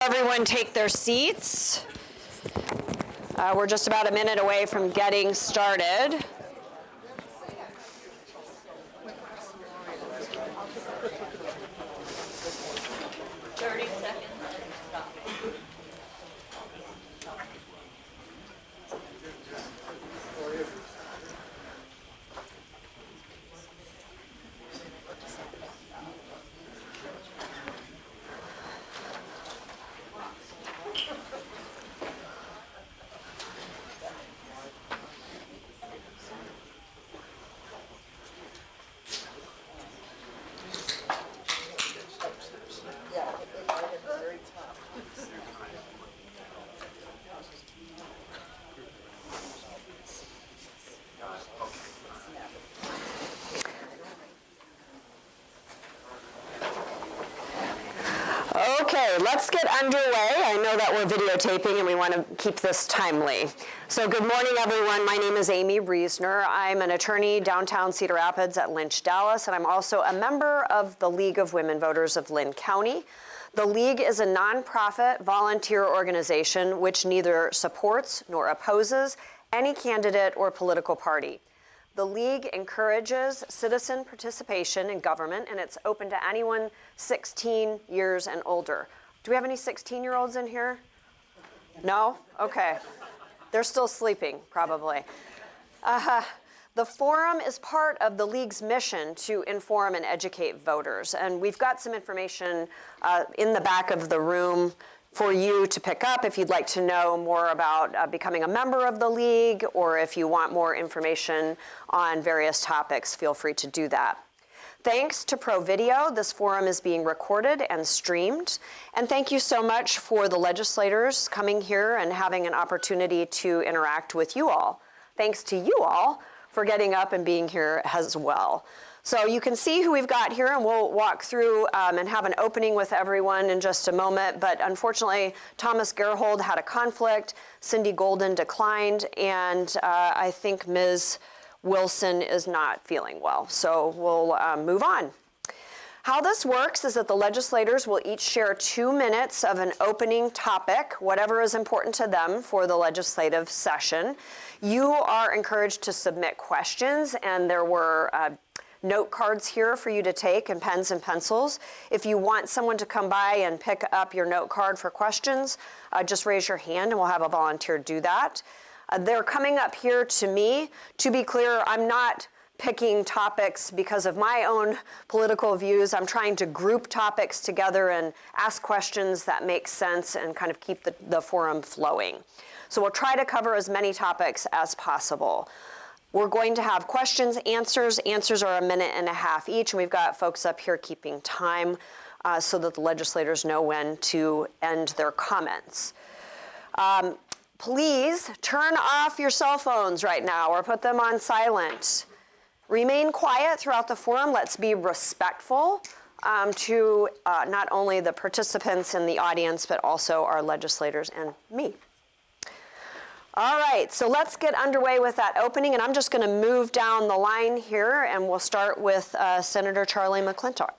Everyone take their seats. We're just about a minute away from getting started. Okay, let's get underway. I know that we're videotaping and we want to keep this timely. So good morning, everyone. My name is Amy Reesner. I'm an attorney downtown Cedar Rapids at Lynch, Dallas, and I'm also a member of the League of Women Voters of Lynn County. The League is a nonprofit volunteer organization which neither supports nor opposes any candidate or political party. The League encourages citizen participation in government, and it's open to anyone 16 years and older. Do we have any 16-year-olds in here? No? Okay. They're still sleeping, probably. The forum is part of the League's mission to inform and educate voters, and we've got some information in the back of the room for you to pick up if you'd like to know more about becoming a member of the League, or if you want more information on various topics, feel free to do that. Thanks to Pro Video, this forum is being recorded and streamed. And thank you so much for the legislators coming here and having an opportunity to interact with you all. Thanks to you all for getting up and being here as well. So you can see who we've got here, and we'll walk through and have an opening with everyone in just a moment. But unfortunately, Thomas Gerhold had a conflict, Cindy Golden declined, and I think Ms. Wilson is not feeling well. So we'll move on. How this works is that the legislators will each share 2 minutes of an opening topic, whatever is important to them for the legislative session. You are encouraged to submit questions, and there were note cards here for you to take, and pens and pencils. If you want someone to come by and pick up your note card for questions, just raise your hand and we'll have a volunteer do that. They're coming up here to me. To be clear, I'm not picking topics because of my own political views. I'm trying to group topics together and ask questions that make sense and kind of keep the forum flowing. So we'll try to cover as many topics as possible. We're going to have questions, answers. Answers are a minute and a half each, and we've got folks up here keeping time so that the legislators know when to end their comments. Please turn off your cell phones right now or put them on silent. Remain quiet throughout the forum. Let's be respectful to not only the participants in the audience, but also our legislators and me. All right, so let's get underway with that opening, and I'm just going to move down the line here, and we'll start with Senator Charlie McClintock.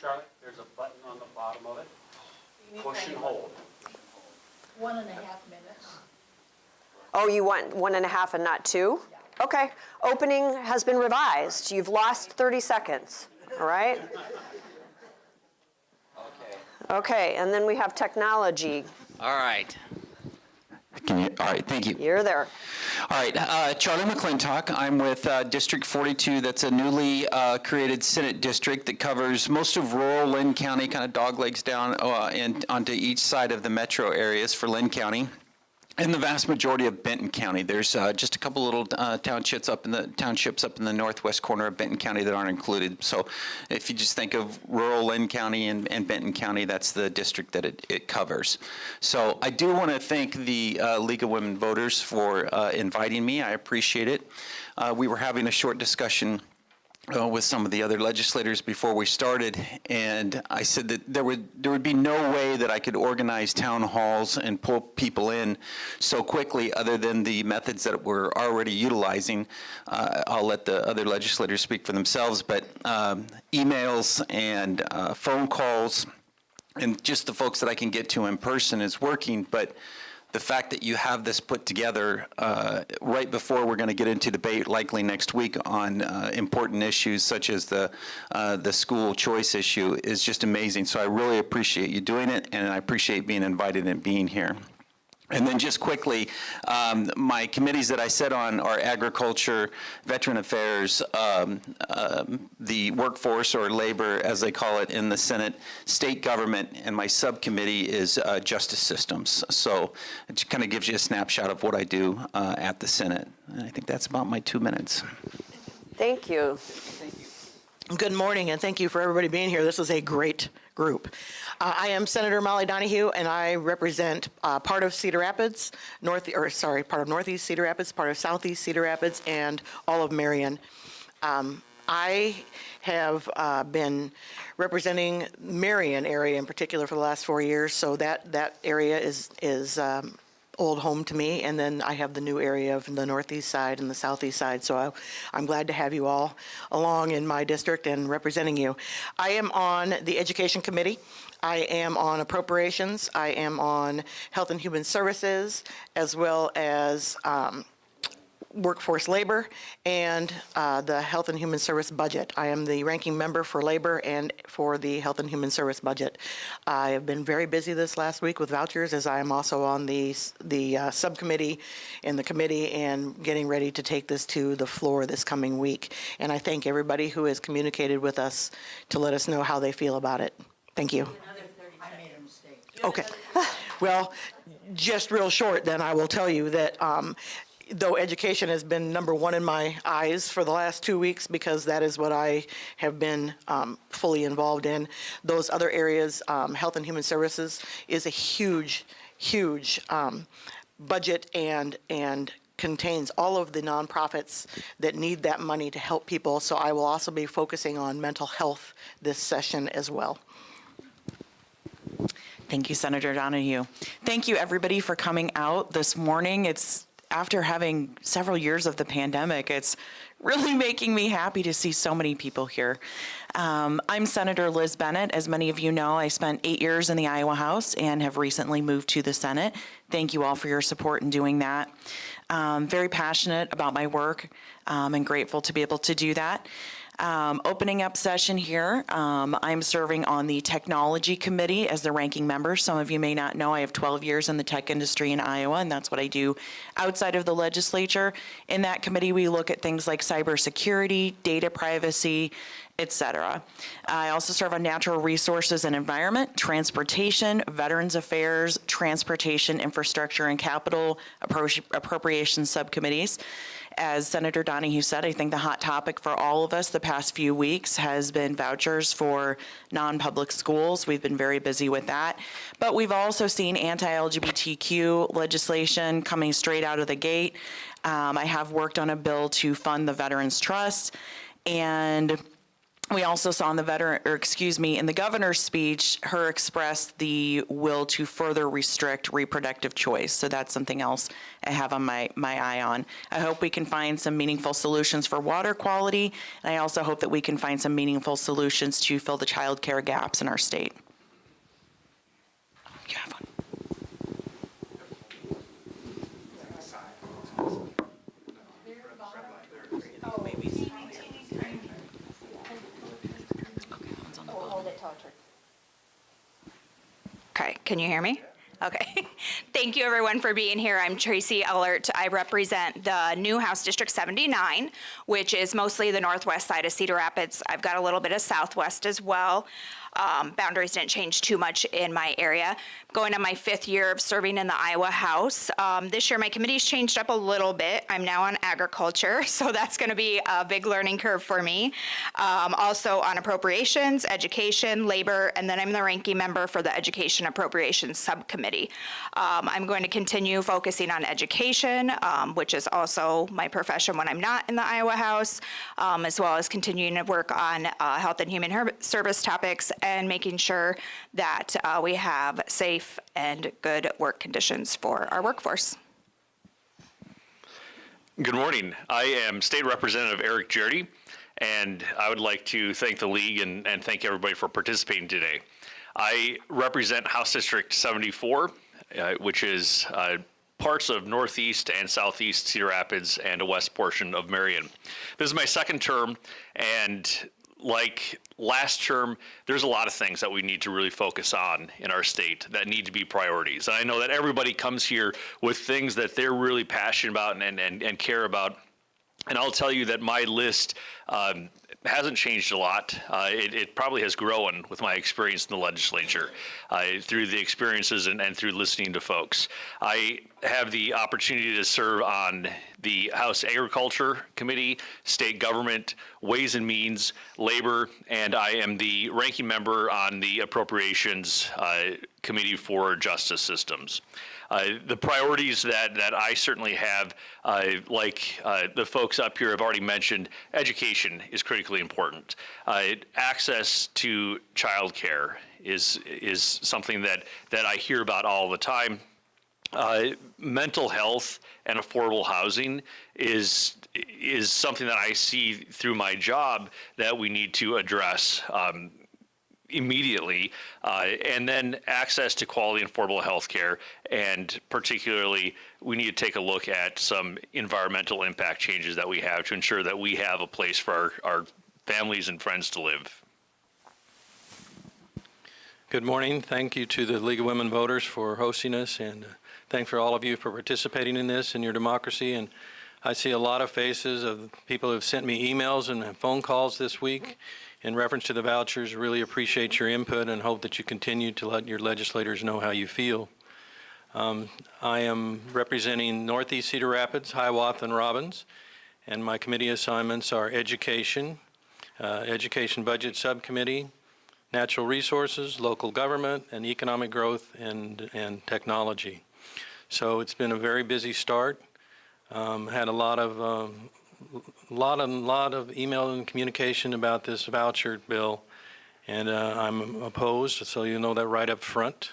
Charlie, there's a button on the bottom of it. Push and hold. 1.5 minutes. Oh, you want 1.5 and not 2? Yeah. Okay. Opening has been revised. You've lost 30 seconds. All right? Okay, and then we have technology. All right. All right, thank you. You're there. All right, Charlie McClintock. I'm with District 42. That's a newly created Senate district that covers most of rural Lynn County, kind of doglegs down and onto each side of the metro areas for Lynn County. And the vast majority of Benton County. There's just a couple little townships up in the northwest corner of Benton County that aren't included. So if you just think of rural Lynn County and Benton County, that's the district that it covers. So I do want to thank the League of Women Voters for inviting me. I appreciate it. We were having a short discussion with some of the other legislators before we started, and I said that there would be no way that I could organize town halls and pull people in so quickly other than the methods that we're already utilizing. I'll let the other legislators speak for themselves, but emails and phone calls and just the folks that I can get to in person is working, but the fact that you have this put together right before we're going to get into debate likely next week on important issues such as the school choice issue is just amazing. So I really appreciate you doing it, and I appreciate being invited and being here. And then just quickly, my committees that I sit on are agriculture, veteran affairs, the workforce or labor, as they call it in the Senate, state government, and my subcommittee is justice systems. So it kind of gives you a snapshot of what I do at the Senate. And I think that's about my 2 minutes. Thank you. Good morning, and thank you for everybody being here. This is a great group. I am Senator Molly Donahue, and I represent part of Cedar Rapids, part of Northeast Cedar Rapids, part of Southeast Cedar Rapids, and all of Marion. I have been representing Marion area in particular for the last 4 years, so that area is old home to me, and then I have the new area of the northeast side and the southeast side, so I'm glad to have you all along in my district and representing you. I am on the Education Committee. I am on Appropriations. I am on Health and Human Services, as well as Workforce Labor and the Health and Human Service Budget. I am the ranking member for Labor and for the Health and Human Service Budget. I have been very busy this last week with vouchers, as I am also on the subcommittee and the committee and getting ready to take this to the floor this coming week. And I thank everybody who has communicated with us to let us know how they feel about it. Thank you. I made a mistake. Okay. Well, just real short, then I will tell you that though education has been number one in my eyes for the last 2 weeks, because that is what I have been fully involved in, those other areas, health and human services, is a huge budget and contains all of the nonprofits that need that money to help people. So I will also be focusing on mental health this session as well. Thank you, Senator Donahue. Thank you, everybody, for coming out this morning. It's after having several years of the pandemic, it's really making me happy to see so many people here. I'm Senator Liz Bennett. As many of you know, I spent 8 years in the Iowa House and have recently moved to the Senate. Thank you all for your support in doing that. Very passionate about my work and grateful to be able to do that. Opening up session here, I'm serving on the Technology Committee as the ranking member. Some of you may not know I have 12 years in the tech industry in Iowa, and that's what I do outside of the legislature. In that committee, we look at things like cybersecurity, data privacy, etc. I also serve on Natural Resources and Environment, Transportation, Veterans Affairs, Transportation, Infrastructure, and Capital Appropriations subcommittees. As Senator Donahue said, I think the hot topic for all of us the past few weeks has been vouchers for non-public schools. We've been very busy with that. But we've also seen anti-LGBTQ legislation coming straight out of the gate. I have worked on a bill to fund the Veterans Trust, and we also saw in the governor's speech, her express the will to further restrict reproductive choice. So that's something else I have on my eye on. I hope we can find some meaningful solutions for water quality, and I also hope that we can find some meaningful solutions to fill the child care gaps in our state. You have one. Okay, can you hear me? Okay. Thank you, everyone, for being here. I'm Tracy Ellert. I represent the new House District 79, which is mostly the northwest side of Cedar Rapids. I've got a little bit of southwest as well. Boundaries didn't change too much in my area. Going on my 5th year of serving in the Iowa House. This year my committee's changed up a little bit. I'm now on agriculture, so that's going to be a big learning curve for me. Also on appropriations, education, labor, and then I'm the ranking member for the Education Appropriations Subcommittee. I'm going to continue focusing on education, which is also my profession when I'm not in the Iowa House, as well as continuing to work on health and human service topics and making sure that we have safe and good work conditions for our workforce. Good morning. I am State Representative Eric Jardy, and I would like to thank the League and thank everybody for participating today. I represent House District 74, which is parts of northeast and southeast Cedar Rapids and a west portion of Marion. This is my second term, and like last term, there's a lot of things that we need to really focus on in our state that need to be priorities. And I know that everybody comes here with things that they're really passionate about and care about. And I'll tell you that my list hasn't changed a lot. It probably has grown with my experience in the legislature through the experiences and through listening to folks. I have the opportunity to serve on the House Agriculture Committee, State Government, Ways and Means, Labor, and I am the ranking member on the Appropriations Committee for Justice Systems. The priorities that I certainly have, like the folks up here have already mentioned, education is critically important. Access to childcare is something that I hear about all the time. Mental health and affordable housing is something that I see through my job that we need to address immediately, and then access to quality and affordable health care, and particularly we need to take a look at some environmental impact changes that we have to ensure that we have a place for our families and friends to live. Good morning. Thank you to the League of Women Voters for hosting us, and thanks for all of you for participating in this, in your democracy. And I see a lot of faces of people who have sent me emails and phone calls this week in reference to the vouchers. Really appreciate your input and hope that you continue to let your legislators know how you feel. I am representing Northeast Cedar Rapids, Hiawatha, and Robbins, and my committee assignments are Education, Education Budget Subcommittee, Natural Resources, Local Government, and Economic Growth and Technology. So it's been a very busy start. Had a lot of email and communication about this voucher bill, and I'm opposed, so you know that right up front.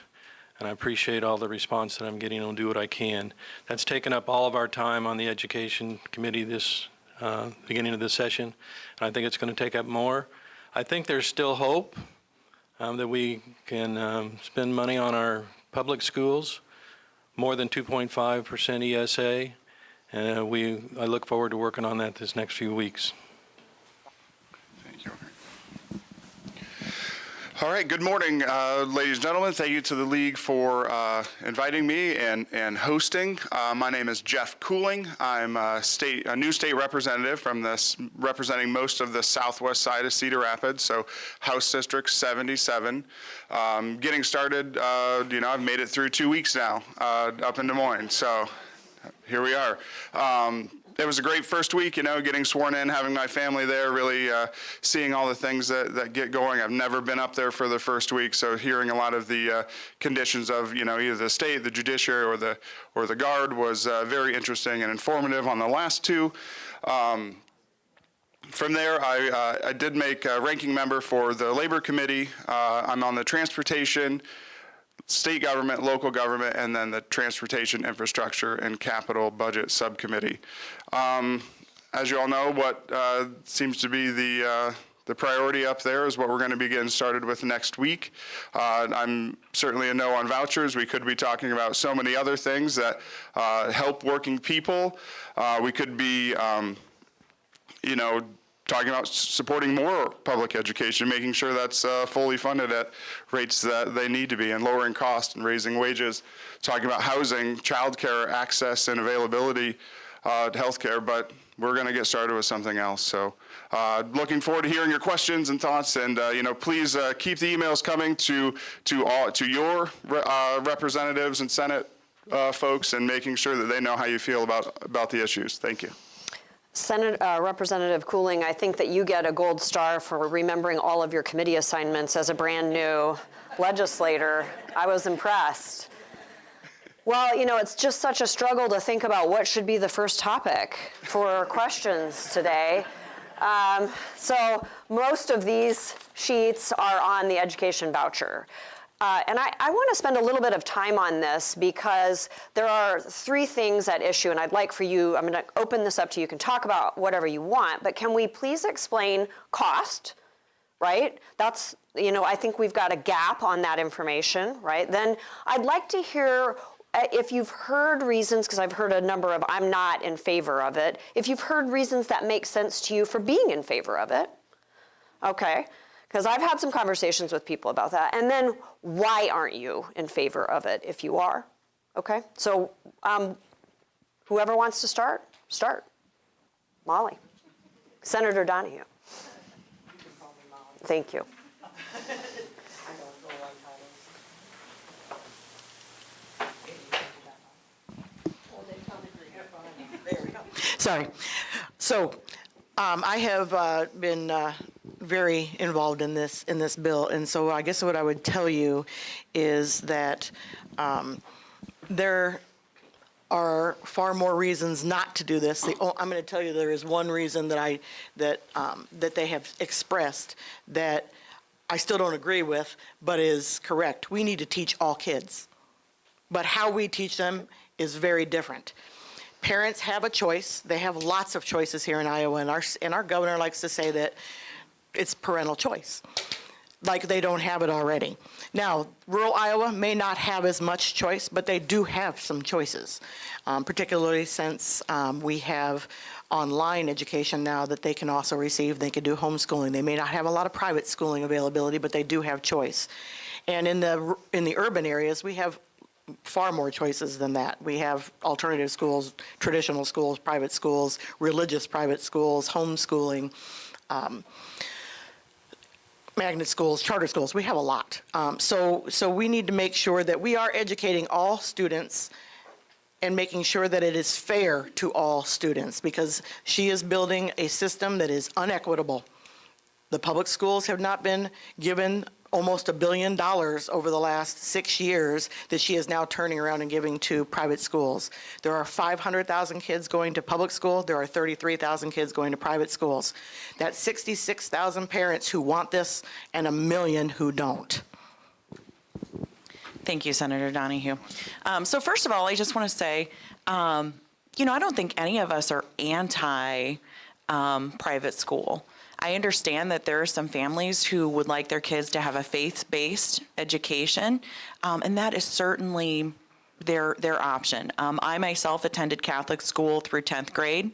And I appreciate all the response that I'm getting, and I'll do what I can. That's taken up all of our time on the Education Committee this beginning of this session, and I think it's going to take up more. I think there's still hope that we can spend money on our public schools, more than 2.5% ESA. I look forward to working on that this next few weeks. Thank you. All right, good morning, ladies and gentlemen. Thank you to the League for inviting me and hosting. My name is Jeff Cooling. I'm a new state representative representing most of the southwest side of Cedar Rapids, so House District 77. Getting started, I've made it through 2 weeks now up in Des Moines, so here we are. It was a great first week, getting sworn in, having my family there, really seeing all the things that get going. I've never been up there for the first week, so hearing a lot of the conditions of, either the state, the judiciary, or the guard was very interesting and informative on the last two. From there, I did make a ranking member for the Labor Committee. I'm on the Transportation, State Government, Local Government, and then the Transportation, Infrastructure, and Capital Budget Subcommittee. As you all know, what seems to be the priority up there is what we're going to be getting started with next week. I'm certainly a no on vouchers. We could be talking about so many other things that help working people. We could be, talking about supporting more public education, making sure that's fully funded at rates that they need to be, and lowering costs and raising wages, talking about housing, childcare, access and availability to healthcare, but we're going to get started with something else. So looking forward to hearing your questions and thoughts, and please keep the emails coming to your representatives and Senate folks, and making sure that they know how you feel about the issues. Thank you. Representative Cooling, I think that you get a gold star for remembering all of your committee assignments as a brand new legislator. I was impressed. Well, it's just such a struggle to think about what should be the first topic for questions today. So most of these sheets are on the education voucher. And I want to spend a little bit of time on this because there are three things at issue, and I'd like for you, I'm going to open this up to you. You can talk about whatever you want, but can we please explain cost, right? That's, I think we've got a gap on that information, right? Then I'd like to hear if you've heard reasons, because I've heard a number of I'm not in favor of it, if you've heard reasons that make sense to you for being in favor of it, okay? Because I've had some conversations with people about that. And then why aren't you in favor of it if you are, okay? So whoever wants to start. Molly. Senator Donahue. You can call me Molly. Thank you. I don't go like titles. Sorry. So I have been very involved in this bill, and so I guess what I would tell you is that there are far more reasons not to do this. I'm going to tell you there is one reason that that they have expressed that I still don't agree with, but is correct. We need to teach all kids, but how we teach them is very different. Parents have a choice. They have lots of choices here in Iowa, and our governor likes to say that it's parental choice, like they don't have it already. Now, rural Iowa may not have as much choice, but they do have some choices, particularly since we have online education now that they can also receive. They can do homeschooling. They may not have a lot of private schooling availability, but they do have choice. And in the urban areas, we have far more choices than that. We have alternative schools, traditional schools, private schools, religious private schools, homeschooling, magnet schools, charter schools. We have a lot. So we need to make sure that we are educating all students and making sure that it is fair to all students, because she is building a system that is unequitable. The public schools have not been given almost $1 billion over the last 6 years that she is now turning around and giving to private schools. There are 500,000 kids going to public school. There are 33,000 kids going to private schools. That's 66,000 parents who want this and 1 million who don't. Thank you, Senator Donahue. So first of all, I just want to say, I don't think any of us are anti private school. I understand that there are some families who would like their kids to have a faith-based education, and that is certainly their option. I myself attended Catholic school through 10th grade.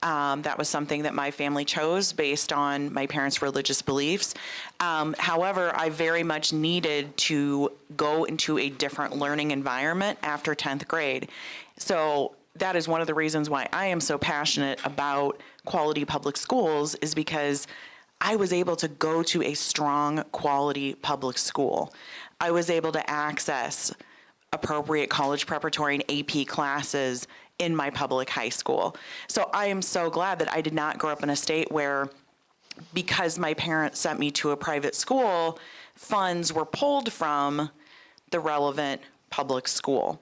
That was something that my family chose based on my parents' religious beliefs. However, I very much needed to go into a different learning environment after 10th grade. So that is one of the reasons why I am so passionate about quality public schools, is because I was able to go to a strong quality public school. I was able to access appropriate college preparatory and AP classes in my public high school. So I am so glad that I did not grow up in a state where, because my parents sent me to a private school, funds were pulled from the relevant public school.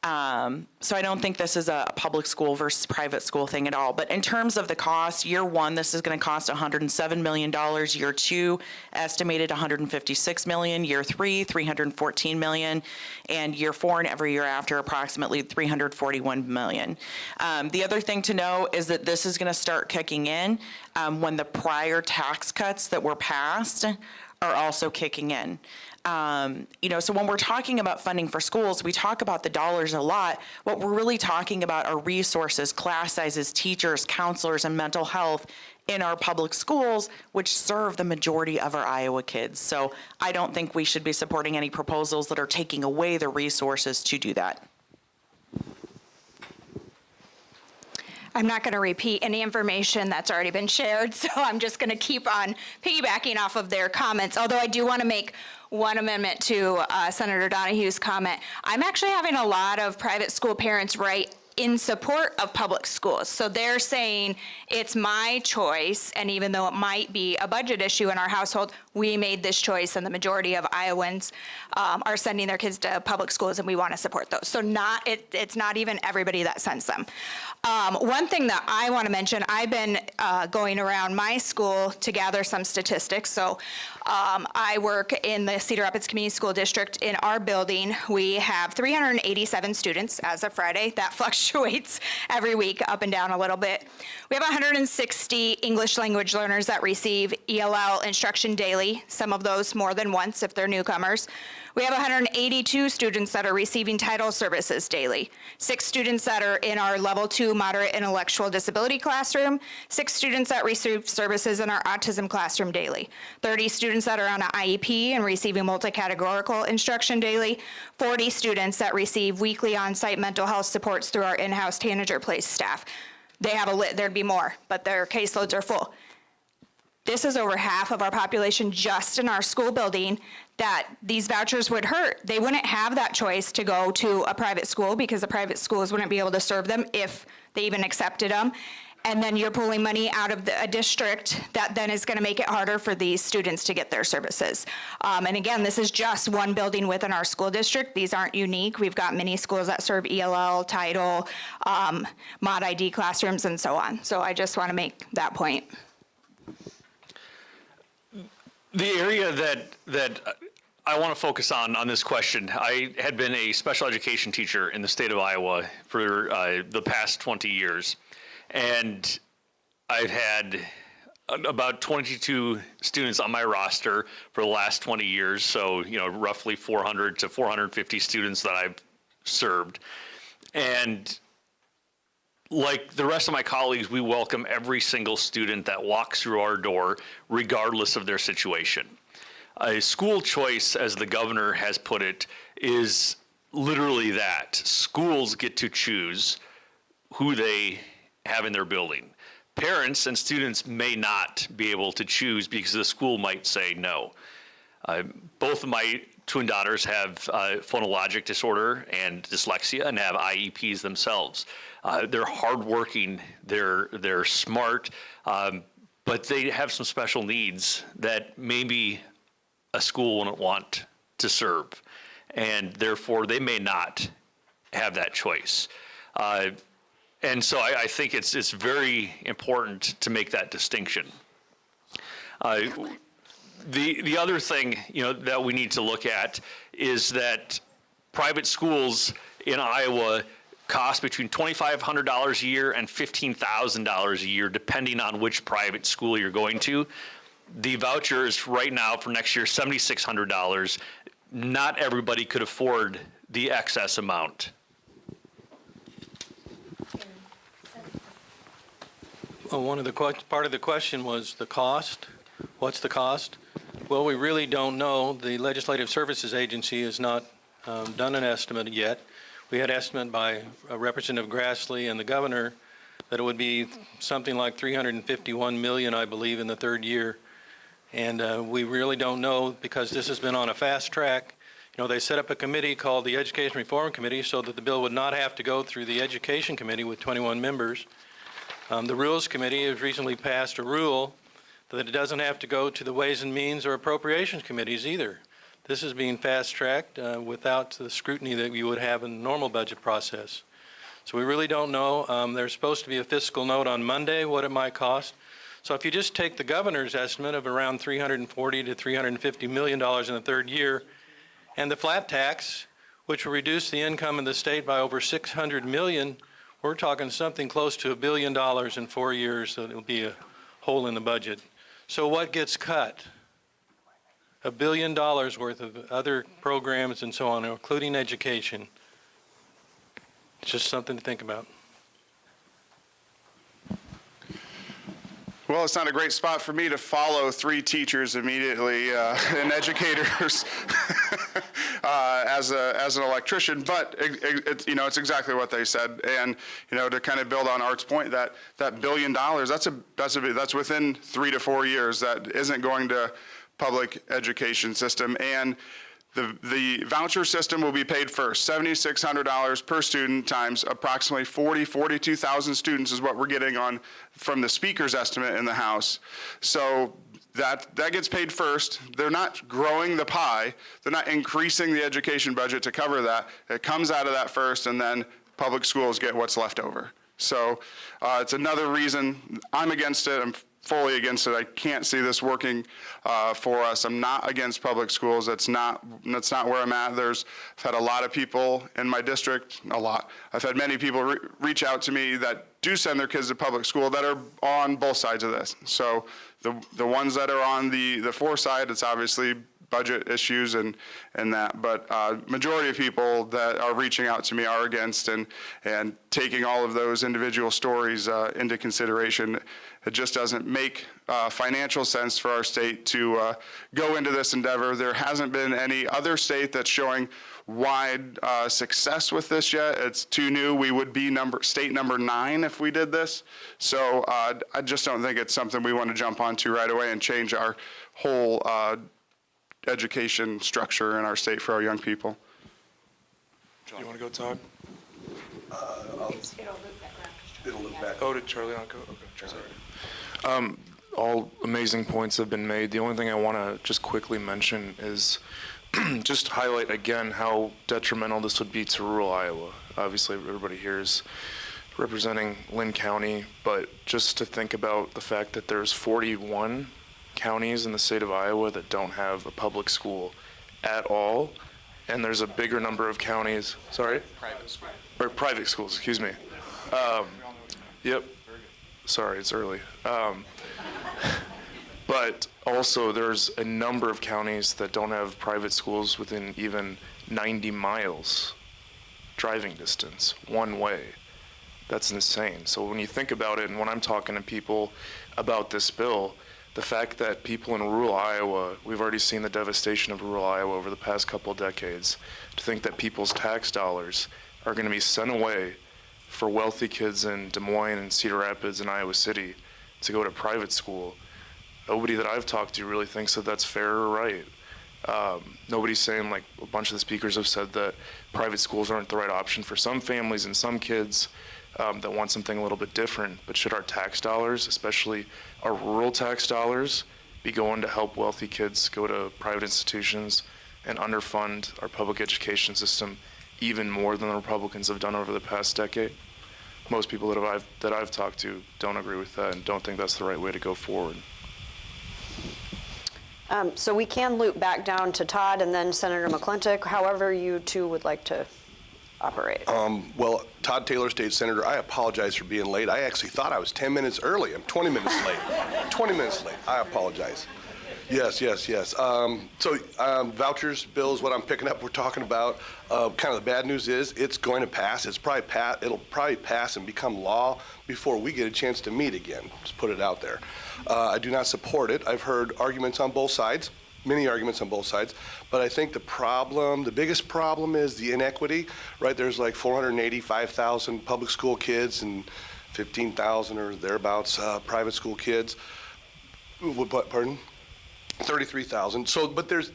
So I don't think this is a public school versus private school thing at all. But in terms of the cost, year one, this is going to cost $107 million. Year two, estimated $156 million. Year three, $314 million. And year four and every year after, approximately $341 million. The other thing to know is that this is going to start kicking in when the prior tax cuts that were passed are also kicking in. So when we're talking about funding for schools, we talk about the dollars a lot. What we're really talking about are resources, class sizes, teachers, counselors, and mental health in our public schools, which serve the majority of our Iowa kids. So I don't think we should be supporting any proposals that are taking away the resources to do that. I'm not going to repeat any information that's already been shared, so I'm just going to keep on piggybacking off of their comments, although I do want to make one amendment to Senator Donahue's comment. I'm actually having a lot of private school parents write in support of public schools. So they're saying it's my choice, and even though it might be a budget issue in our household, we made this choice, and the majority of Iowans are sending their kids to public schools, and we want to support those. So it's not even everybody that sends them. One thing that I want to mention, I've been going around my school to gather some statistics. So I work in the Cedar Rapids Community School District. In our building, we have 387 students as of Friday. That fluctuates fluctuates every week up and down a little bit. We have 160 English language learners that receive ELL instruction daily, some of those more than once if they're newcomers. We have 182 students that are receiving title services daily, 6 students that are in our level 2 moderate intellectual disability classroom, 6 students that receive services in our autism classroom daily, 30 students that are on an IEP and receiving multi-categorical instruction daily, 40 students that receive weekly on-site mental health supports through our in-house tanager place staff. They have there'd be more, but their caseloads are full. This is over half of our population just in our school building that these vouchers would hurt. They wouldn't have that choice to go to a private school because the private schools wouldn't be able to serve them if they even accepted them. And then you're pulling money out of a district that then is going to make it harder for these students to get their services. And again, this is just one building within our school district. These aren't unique. We've got many schools that serve ELL, title, mod ID classrooms, and so on. So I just want to make that point. The area that I want to focus on this question, I had been a special education teacher in the state of Iowa for the past 20 years. And I've had about 22 students on my roster for the last 20 years. So, roughly 400 to 450 students that I've served. And like the rest of my colleagues, we welcome every single student that walks through our door, regardless of their situation. School choice, as the governor has put it, is literally that. Schools get to choose who they have in their building. Parents and students may not be able to choose because the school might say no. Both of my twin daughters have phonologic disorder and dyslexia and have IEPs themselves. They're hardworking, they're smart, but they have some special needs that maybe a school wouldn't want to serve, and therefore they may not have that choice. And so I think it's very important to make that distinction. The other thing that we need to look at is that private schools in Iowa cost between $2,500 a year and $15,000 a year, depending on which private school you're going to. The voucher is right now for next year $7,600. Not everybody could afford the excess amount. Well, part of the question was the cost. What's the cost? Well, we really don't know. The Legislative Services Agency has not done an estimate yet. We had estimate by Representative Grassley and the governor that it would be something like $351 million, I believe, in the third year. And we really don't know because this has been on a fast track. They set up a committee called the Education Reform Committee so that the bill would not have to go through the Education Committee with 21 members. The Rules Committee has recently passed a rule that it doesn't have to go to the Ways and Means or Appropriations Committees either. This is being fast-tracked without the scrutiny that you would have in the normal budget process. So we really don't know. There's supposed to be a fiscal note on Monday, what it might cost. So if you just take the governor's estimate of around $340 to $350 million in the third year, and the flat tax, which will reduce the income in the state by over $600 million, we're talking something close to $1 billion in 4 years, so it'll be a hole in the budget. So what gets cut? $1 billion worth of other programs and so on, including education. It's just something to think about. Well, it's not a great spot for me to follow 3 teachers immediately and educators as an electrician, but it's exactly what they said. And to kind of build on Art's point, that $1 billion, that's within 3 to 4 years. That isn't going to public education system, and the voucher system will be paid first. $7,600 per student times approximately 42,000 students is what we're getting on from the speaker's estimate in the House. So that gets paid first. They're not growing the pie. They're not increasing the education budget to cover that. It comes out of that first, and then public schools get what's left over. So it's another reason I'm against it. I'm fully against it. I can't see this working for us. I'm not against public schools. That's not where I'm at. I've had a lot of people in my district, I've had many people reach out to me that do send their kids to public school that are on both sides of this. So the ones that are on the for side, it's obviously budget issues and that, but majority of people that are reaching out to me are against, and taking all of those individual stories into consideration. It just doesn't make financial sense for our state to go into this endeavor. There hasn't been any other state that's showing wide success with this yet. It's too new. We would be state number 9 if we did this. So I just don't think it's something we want to jump onto right away and change our whole education structure in our state for our young people. You want to go, Todd? It'll loop back. Oh, did Charlie not go? Okay, sorry. All amazing points have been made. The only thing I want to just quickly mention is just highlight again how detrimental this would be to rural Iowa. Obviously, everybody here is representing Lynn County, but just to think about the fact that there's 41 counties in the state of Iowa that don't have a public school at all, and there's a bigger number of counties, private schools, excuse me. Yep, sorry, it's early. But also there's a number of counties that don't have private schools within even 90 miles driving distance, one way. That's insane. So when you think about it, and when I'm talking to people about this bill, the fact that people in rural Iowa, we've already seen the devastation of rural Iowa over the past couple of decades, to think that people's tax dollars are going to be sent away for wealthy kids in Des Moines and Cedar Rapids and Iowa City to go to private school, nobody that I've talked to really thinks that that's fair or right. Nobody's saying, like a bunch of the speakers have said, that private schools aren't the right option for some families and some kids that want something a little bit different. But should our tax dollars, especially our rural tax dollars, be going to help wealthy kids go to private institutions and underfund our public education system even more than the Republicans have done over the past decade? Most people that I've talked to don't agree with that and don't think that's the right way to go forward. So we can loop back down to Todd and then Senator McClintock, however you two would like to operate. Well, Todd Taylor, State Senator, I apologize for being late. I actually thought I was 10 minutes early. I'm 20 minutes late. 20 minutes late. I apologize. Yes. Vouchers bill is what I'm picking up. We're talking about. Kind of the bad news is it's going to pass. It'll probably pass and become law before we get a chance to meet again. Just put it out there. I do not support it. I've heard arguments on both sides, many arguments on both sides, but I think the biggest problem is the inequity, right? There's like 485,000 public school kids and 15,000 or thereabouts private school kids. Pardon? 33,000. So, but there's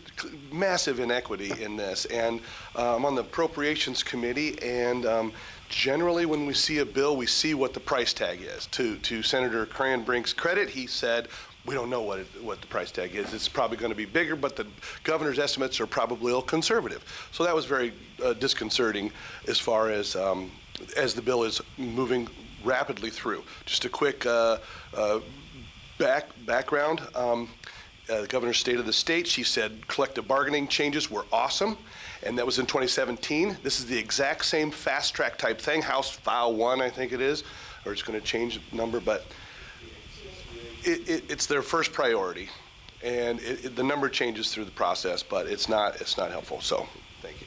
massive inequity in this, and I'm on the Appropriations Committee, and generally when we see a bill, we see what the price tag is. To Senator Cranbrink's credit, he said, we don't know what the price tag is. It's probably going to be bigger, but the governor's estimates are probably a little conservative. So that was very disconcerting as far as the bill is moving rapidly through. Just a quick background. The governor's state of the state, she said collective bargaining changes were awesome, and that was in 2017. This is the exact same fast track type thing, House File 1, I think it is, or it's going to change the number, but it's their first priority, and the number changes through the process, but it's not helpful. So, thank you.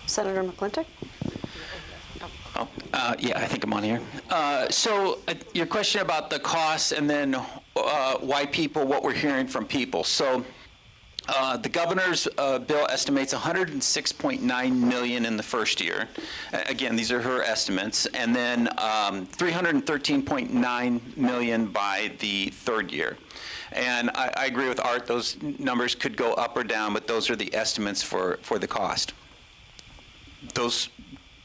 Senator McClintock? Yeah, I think I'm on here. So your question about the costs and then why people, what we're hearing from people. So the governor's bill estimates $106.9 million in the first year. Again, these are her estimates. And then $313.9 million by the third year. And I agree with Art, those numbers could go up or down, but those are the estimates for the cost. Those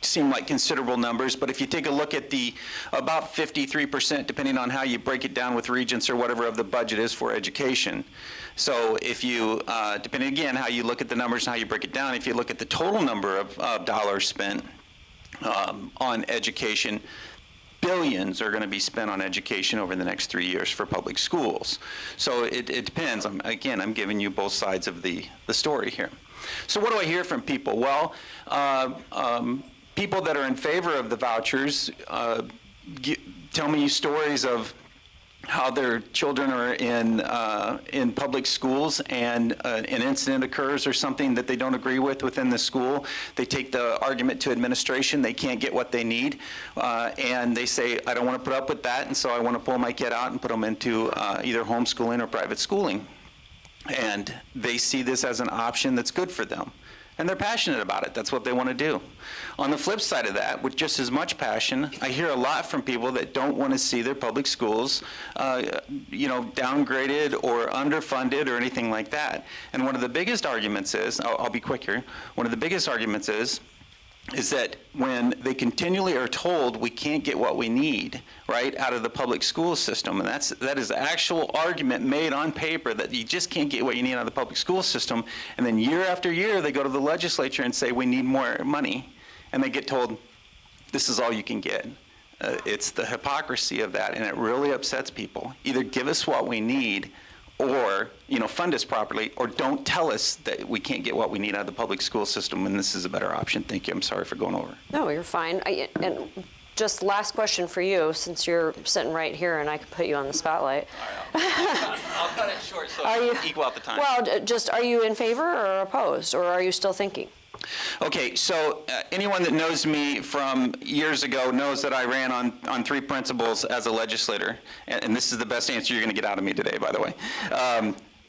seem like considerable numbers, but if you take a look at the about 53%, depending on how you break it down with regents or whatever of the budget is for education. So if you, depending again how you look at the numbers and how you break it down, if you look at the total number of dollars spent on education, billions are going to be spent on education over the next 3 years for public schools. So it depends. I'm giving you both sides of the story here. So what do I hear from people? Well, people that are in favor of the vouchers tell me stories of how their children are in public schools and an incident occurs or something that they don't agree with within the school. They take the argument to administration. They can't get what they need. And they say, I don't want to put up with that, and so I want to pull my kid out and put them into either homeschooling or private schooling. And they see this as an option that's good for them. And they're passionate about it. That's what they want to do. On the flip side of that, with just as much passion, I hear a lot from people that don't want to see their public schools, downgraded or underfunded or anything like that. And one of the biggest arguments is, I'll be quick here, one of the biggest arguments is that when they continually are told we can't get what we need, right, out of the public school system, and that is the actual argument made on paper that you just can't get what you need out of the public school system, and then year after year they go to the legislature and say we need more money, and they get told this is all you can get. It's the hypocrisy of that, and it really upsets people. Either give us what we need, or fund us properly, or don't tell us that we can't get what we need out of the public school system when this is a better option. Thank you. I'm sorry for going over. No, you're fine. And just last question for you, since you're sitting right here and I can put you on the spotlight. I'll cut it short so equal out the time. Well, are you in favor or opposed, or are you still thinking? Okay, so anyone that knows me from years ago knows that I ran on 3 principles as a legislator, and this is the best answer you're going to get out of me today, by the way,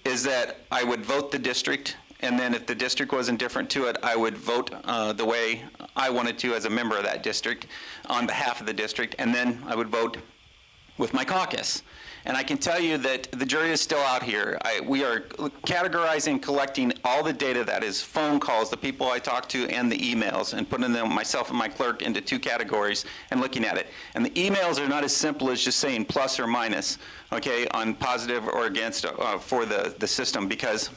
is that I would vote the district, and then if the district was indifferent to it, I would vote the way I wanted to as a member of that district on behalf of the district, and then I would vote with my caucus. And I can tell you that the jury is still out here. We are categorizing, collecting all the data, that is phone calls, the people I talk to, and the emails, and putting them, myself and my clerk, into 2 categories and looking at it. And the emails are not as simple as just saying plus or minus, okay, on positive or against for the system, because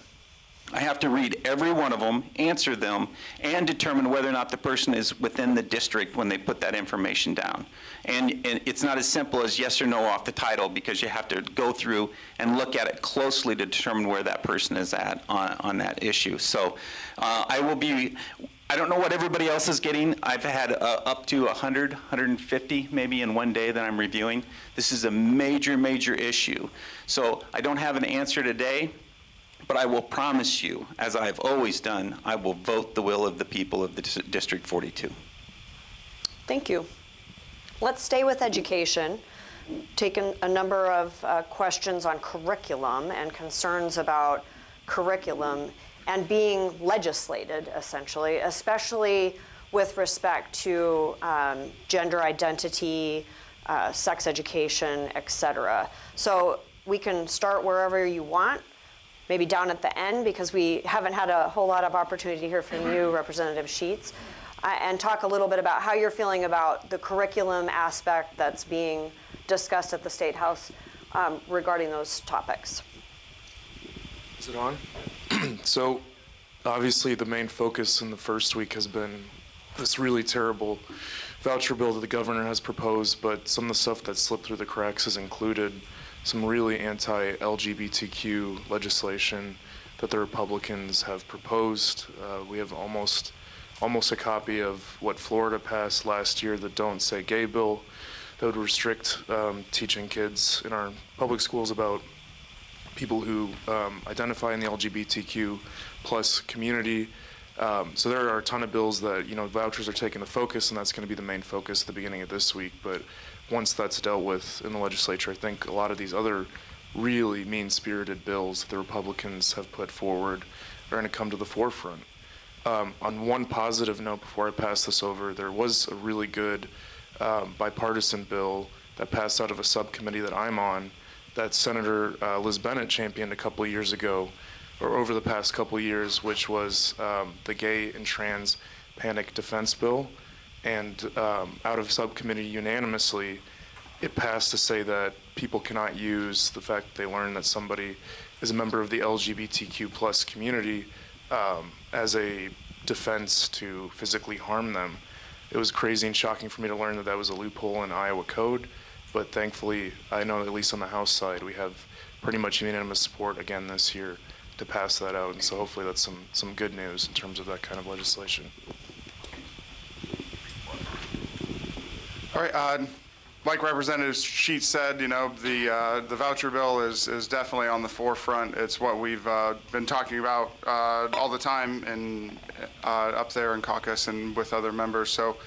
I have to read every one of them, answer them, and determine whether or not the person is within the district when they put that information down. And it's not as simple as yes or no off the title, because you have to go through and look at it closely to determine where that person is at on that issue. So I don't know what everybody else is getting. I've had up to 100, 150 maybe in one day that I'm reviewing. This is a major, major issue. So I don't have an answer today. But I will promise you, as I've always done, I will vote the will of the people of the District 42. Thank you. Let's stay with education. Taken a number of questions on curriculum and concerns about curriculum and being legislated, essentially, especially with respect to gender identity, sex education, et cetera. So we can start wherever you want. Maybe down at the end, because we haven't had a whole lot of opportunity to hear from you, Representative Sheets, and talk a little bit about how you're feeling about the curriculum aspect that's being discussed at the State House regarding those topics. Is it on? So, obviously, the main focus in the first week has been this really terrible voucher bill that the governor has proposed, but some of the stuff that slipped through the cracks has included some really anti-LGBTQ legislation that the Republicans have proposed. We have almost a copy of what Florida passed last year, the Don't Say Gay bill, that would restrict teaching kids in our public schools about people who identify in the LGBTQ plus community. So there are a ton of bills that, vouchers are taking the focus, and that's going to be the main focus at the beginning of this week. But once that's dealt with in the legislature, I think a lot of these other really mean-spirited bills that the Republicans have put forward are going to come to the forefront. On one positive note, before I pass this over, there was a really good bipartisan bill that passed out of a subcommittee that I'm on that Senator Liz Bennett championed a couple of years ago, or over the past couple of years, which was the Gay and Trans Panic Defense Bill. And out of subcommittee unanimously, it passed to say that people cannot use the fact that they learn that somebody is a member of the LGBTQ plus community as a defense to physically harm them. it was crazy and shocking for me to learn that that was a loophole in Iowa code. But thankfully, I know at least on the House side, we have pretty much unanimous support again this year to pass that out. And so hopefully that's some good news in terms of that kind of legislation. All right, like Representative Sheets said, you know, the voucher bill is definitely on the forefront. It's what we've been talking about all the time and up there in caucus and with other members. So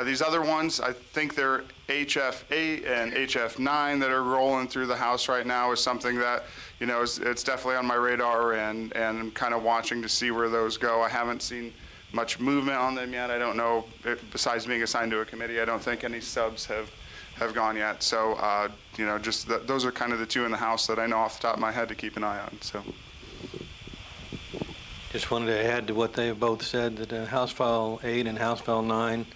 these other ones, I think they're HF8 and HF9 that are rolling through the House right now is something that, you know, it's definitely on my radar and I'm kind of watching to see where those go. I haven't seen much movement on them yet. I don't know, besides being assigned to a committee, I don't think any subs have gone yet. So, you know, just those are kind of the two in the House that I know off the top of my head to keep an eye on. So, Just wanted to add to what they have both said, that House File 8 and House File 9,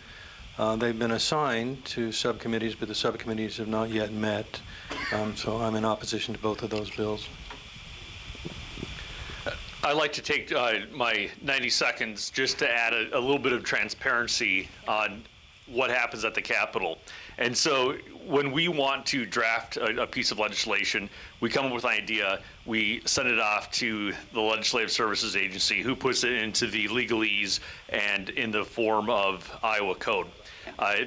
they've been assigned to subcommittees, but the subcommittees have not yet met. So I'm in opposition to both of those bills. I'd like to take my 90 seconds just to add a little bit of transparency on what happens at the Capitol. And so when we want to draft a piece of legislation, we come up with an idea, we send it off to the Legislative Services Agency, who puts it into the legalese and in the form of Iowa code.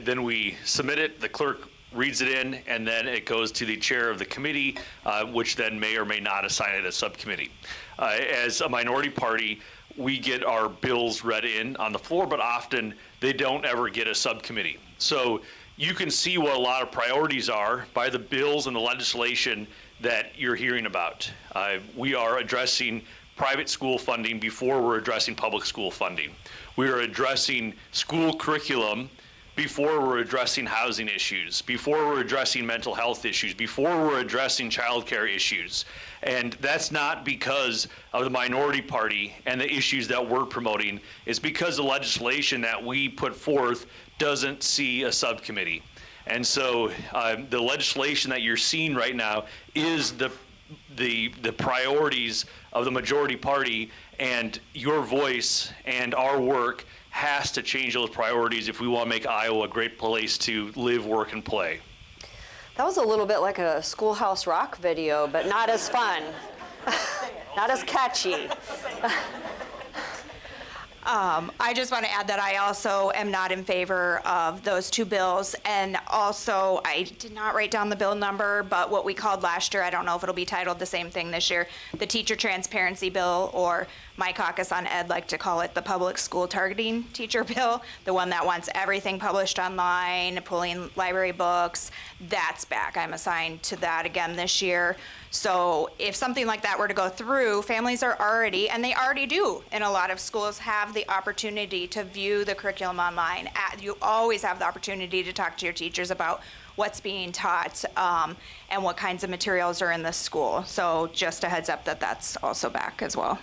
Then we submit it, the clerk reads it in, and then it goes to the chair of the committee, which then may or may not assign it as subcommittee. As a minority party, we get our bills read in on the floor, but often they don't ever get a subcommittee. So you can see what a lot of priorities are by the bills and the legislation that you're hearing about. We are addressing private school funding before we're addressing public school funding. We are addressing school curriculum before we're addressing housing issues, before we're addressing mental health issues, before we're addressing childcare issues. And that's not because of the minority party and the issues that we're promoting. It's because the legislation that we put forth doesn't see a subcommittee. And so the legislation that you're seeing right now is the priorities of the majority party, and your voice and our work has to change those priorities if we want to make Iowa a great place to live, work, and play. That was a little bit like a Schoolhouse Rock video, but not as fun, not as catchy. I just want to add that I also am not in favor of those two bills. And also, I did not write down the bill number, but what we called last year, I don't know if it'll be titled the same thing this year, the teacher transparency bill, or my caucus on ed like to call it the public school targeting teacher bill, the one that wants everything published online, pulling library books. That's back. I'm assigned to that again this year. So if something like that were to go through, families are already, and they already do in a lot of schools, have the opportunity to view the curriculum online. You always have the opportunity to talk to your teachers about what's being taught and what kinds of materials are in the school. So just a heads up that that's also back as well.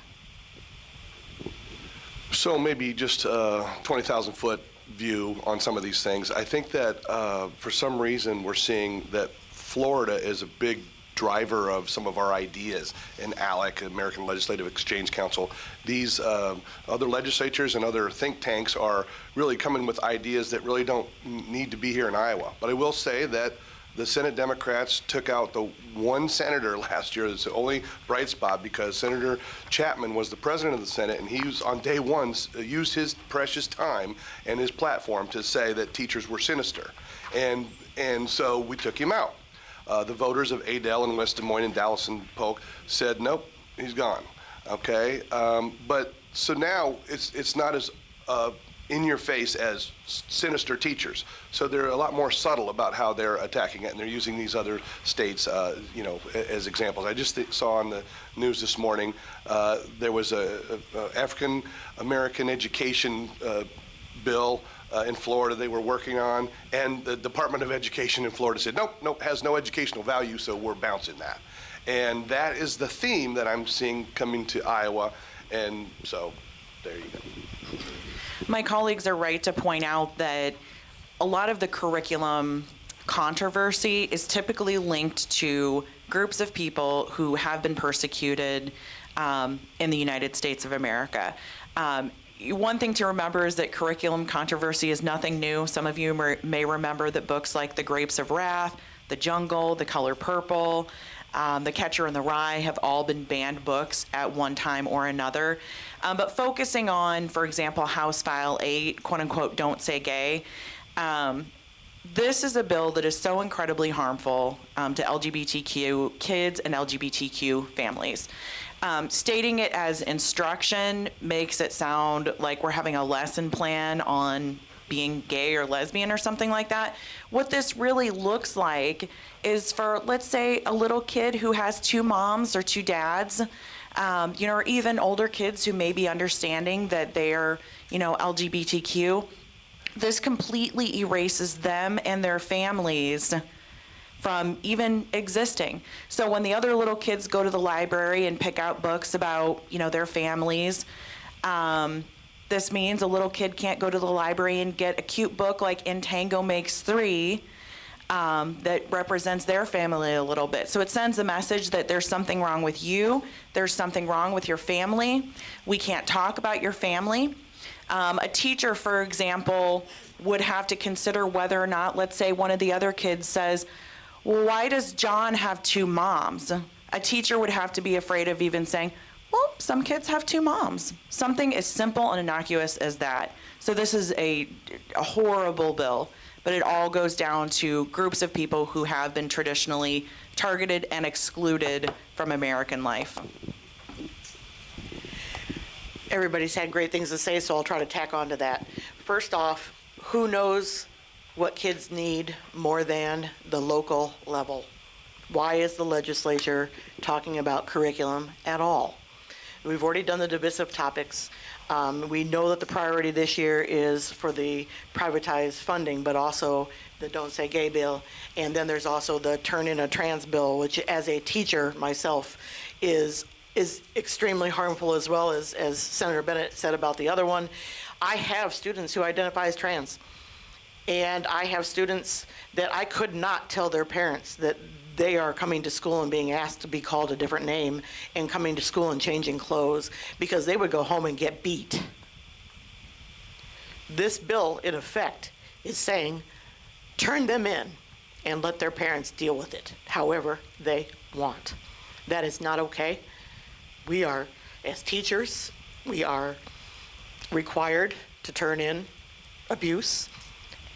So maybe just a 20,000-foot view on some of these things. I think that for some reason we're seeing that Florida is a big driver of some of our ideas in ALEC, American Legislative Exchange Council. These other legislatures and other think tanks are really coming with ideas that really don't need to be here in Iowa. But I will say that the Senate Democrats took out the one senator last year. It's the only bright spot because Senator Chapman was the president of the Senate, and he was on day one used his precious time and his platform to say that teachers were sinister. And so we took him out. The voters of Adel and West Des Moines and Dallas and Polk said, nope, he's gone. Okay, but so now it's not as in your face as sinister teachers. So they're a lot more subtle about how they're attacking it, and they're using these other states, as examples. I just saw on the news this morning there was a African American education bill in Florida they were working on, and the Department of Education in Florida said, nope, has no educational value, so we're bouncing that. And that is the theme that I'm seeing coming to Iowa, and so there you go. My colleagues are right to point out that a lot of the curriculum controversy is typically linked to groups of people who have been persecuted in the United States of America. one thing to remember is that curriculum controversy is nothing new. Some of you may remember that books like The Grapes of Wrath, The Jungle, The Color Purple, The Catcher in the Rye have all been banned books at one time or another. But focusing on, for example, House File 8, quote unquote, Don't Say Gay, this is a bill that is so incredibly harmful to LGBTQ kids and LGBTQ families. Stating it as instruction makes it sound like we're having a lesson plan on being gay or lesbian or something like that. What this really looks like is for, let's say, a little kid who has two moms or two dads, or even older kids who may be understanding that they're, LGBTQ. This completely erases them and their families from even existing. So when the other little kids go to the library and pick out books about, their families, this means a little kid can't go to the library and get a cute book like In Tango Makes Three that represents their family a little bit. So it sends a message that there's something wrong with you, there's something wrong with your family, we can't talk about your family. A teacher, for example, would have to consider whether or not, let's say one of the other kids says, well, why does John have two moms? A teacher would have to be afraid of even saying, well, some kids have two moms. Something as simple and innocuous as that. So this is a horrible bill, but it all goes down to groups of people who have been traditionally targeted and excluded from American life. Everybody's had great things to say, so I'll try to tack on to that. First off, who knows what kids need more than the local level? Why is the legislature talking about curriculum at all? We've already done the divisive topics. We know that the priority this year is for the privatized funding, but also the Don't Say Gay bill. And then there's also the Turn In a Trans bill, which as a teacher myself is extremely harmful, as well as Senator Bennett said about the other one. I have students who identify as trans. And I have students that I could not tell their parents that they are coming to school and being asked to be called a different name and coming to school and changing clothes because they would go home and get beat. This bill, in effect, is saying turn them in and let their parents deal with it however they want. That is not okay. We are, as teachers, we are required to turn in abuse,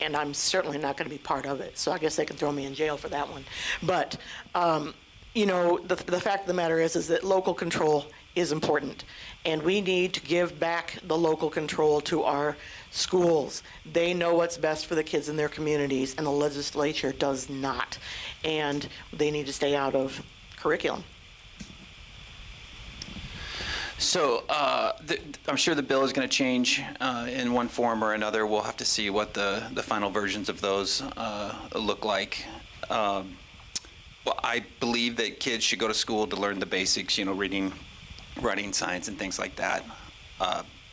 and I'm certainly not going to be part of it. So I guess they can throw me in jail for that one. But, the fact of the matter is that local control is important, and we need to give back the local control to our schools. They know what's best for the kids in their communities, and the legislature does not. And they need to stay out of curriculum. So I'm sure the bill is going to change in one form or another. We'll have to see what the final versions of those look like. Well, I believe that kids should go to school to learn the basics, reading, writing, science, and things like that.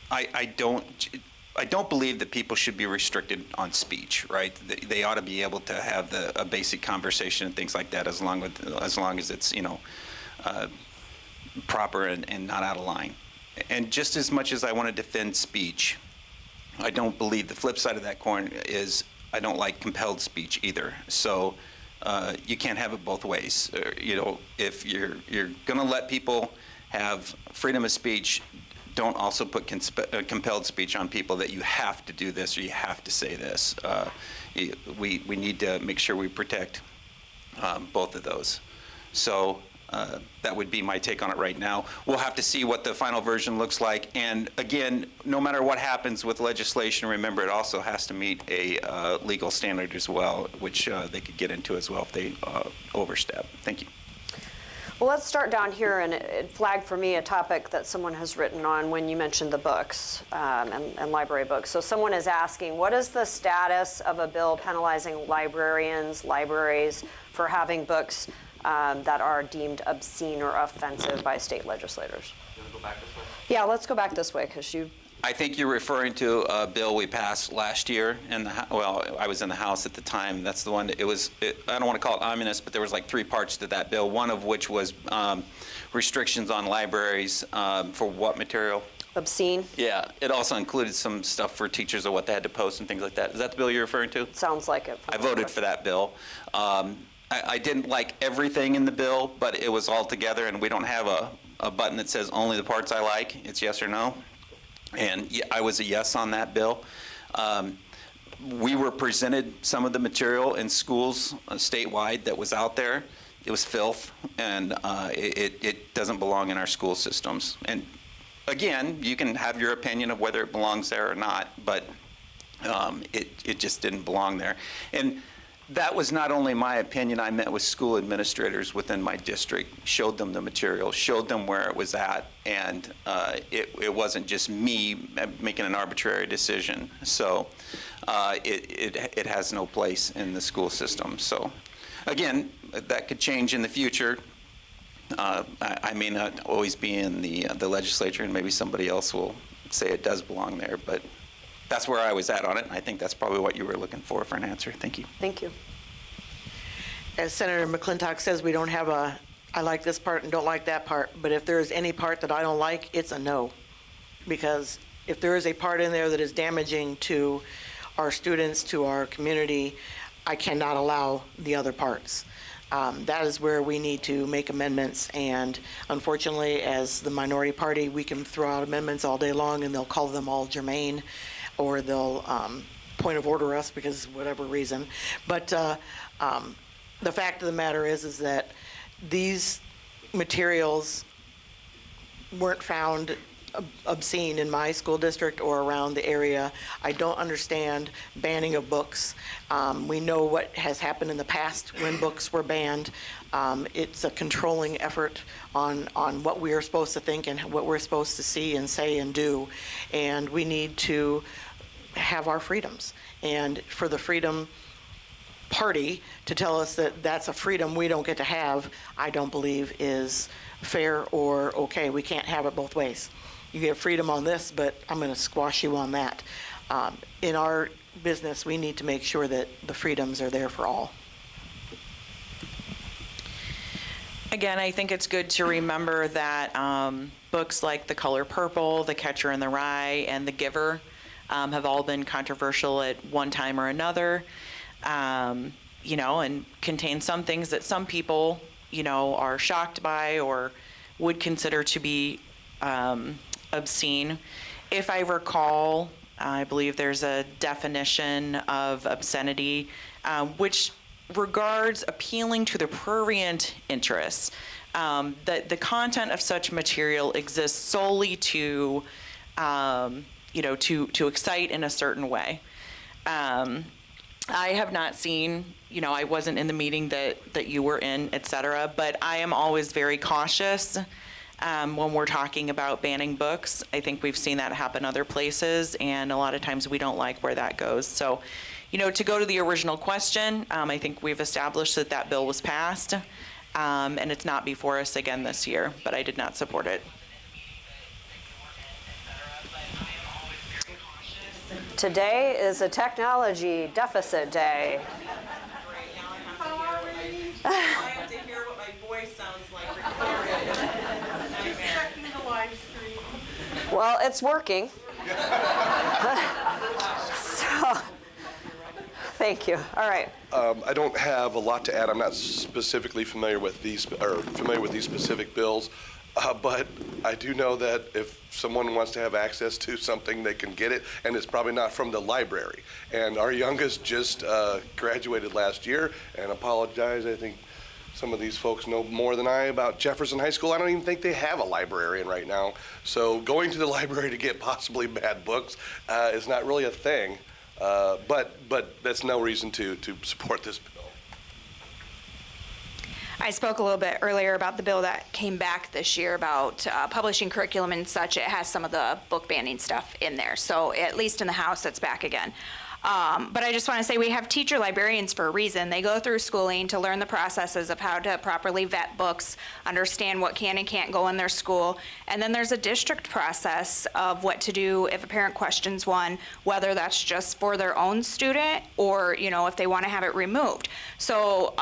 I don't believe that people should be restricted on speech, right? They ought to be able to have a basic conversation and things like that, as long as it's proper and not out of line. And just as much as I want to defend speech, I don't believe the flip side of that coin is I don't like compelled speech either. So you can't have it both ways. If you're going to let people have freedom of speech, don't also put compelled speech on people that you have to do this or you have to say this. We need to make sure we protect both of those. So that would be my take on it right now. We'll have to see what the final version looks like. And again, no matter what happens with legislation, remember it also has to meet a legal standard as well, which they could get into as well if they overstep. Thank you. Well, let's start down here, and it flagged for me a topic that someone has written on when you mentioned the books and library books. So someone is asking, what is the status of a bill penalizing libraries for having books that are deemed obscene or offensive by state legislators? You want to go back this way? Yeah, let's go back this way, because I think you're referring to a bill we passed last year. I was in the House at the time. That's the one. I don't want to call it ominous, but there was like 3 parts to that bill. One of which was restrictions on libraries for what material? Obscene? Yeah, it also included some stuff for teachers of what they had to post and things like that. Is that the bill you're referring to? Sounds like it. I voted for that bill. I didn't like everything in the bill, but it was all together, and we don't have a button that says only the parts I like. It's yes or no. And I was a yes on that bill. We were presented some of the material in schools statewide that was out there. It was filth, and it doesn't belong in our school systems. And again, you can have your opinion of whether it belongs there or not, but it just didn't belong there. And that was not only my opinion. I met with school administrators within my district, showed them the material, showed them where it was at, and it wasn't just me making an arbitrary decision. So it has no place in the school system. So again, that could change in the future. I may not always be in the legislature, and maybe somebody else will say it does belong there, but that's where I was at on it, and I think that's probably what you were looking for an answer. Thank you. Thank you. As Senator McClintock says, we don't have a, I like this part and don't like that part, but if there is any part that I don't like, it's a no. Because if there is a part in there that is damaging to our students, to our community, I cannot allow the other parts. That is where we need to make amendments, and unfortunately, as the minority party, we can throw out amendments all day long and they'll call them all germane, or they'll point of order us because of whatever reason. But the fact of the matter is that these materials weren't found obscene in my school district or around the area. I don't understand banning of books. We know what has happened in the past when books were banned. It's a controlling effort on what we are supposed to think and what we're supposed to see and say and do. And we need to have our freedoms. And for the Freedom Party to tell us that that's a freedom we don't get to have, I don't believe is fair or okay. We can't have it both ways. You get freedom on this, but I'm going to squash you on that. In our business, we need to make sure that the freedoms are there for all. Again, I think it's good to remember that books like The Color Purple, The Catcher in the Rye, and The Giver have all been controversial at one time or another, you know, and contain some things that some people, you know, are shocked by or would consider to be obscene. If I recall, I believe there's a definition of obscenity, which regards appealing to the prurient interests. That the content of such material exists solely to, you know, to excite in a certain way. I have not seen, you know, I wasn't in the meeting that you were in, et cetera, but I am always very cautious when we're talking about banning books. I think we've seen that happen other places, and a lot of times we don't like where that goes. So, you know, to go to the original question, I think we've established that that bill was passed, and it's not before us again this year, but I did not support it. Today is a technology deficit day. I have to hear what my voice sounds like recorded. Just checking the live stream. Well, it's working. So, thank you. All right. I don't have a lot to add. I'm not specifically familiar with these specific bills, but I do know that if someone wants to have access to something, they can get it, and it's probably not from the library. And our youngest just graduated last year, and apologize, I think some of these folks know more than I about Jefferson High School. I don't even think they have a librarian right now. So going to the library to get possibly bad books is not really a thing. But that's no reason to support this bill. I spoke a little bit earlier about the bill that came back this year about publishing curriculum and such. It has some of the book banning stuff in there. So at least in the House, it's back again. But I just want to say we have teacher librarians for a reason. They go through schooling to learn the processes of how to properly vet books, understand what can and can't go in their school. And then there's a district process of what to do if a parent questions one, whether that's just for their own student or, you know, if they want to have it removed. So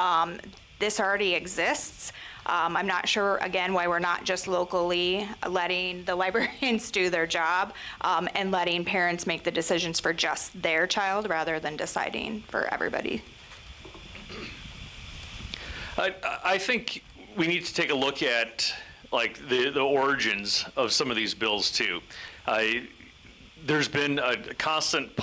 this already exists. I'm not sure, again, why we're not just locally letting the librarians do their job and letting parents make the decisions for just their child rather than deciding for everybody. I think we need to take a look at like the origins of some of these bills too. There's been a constant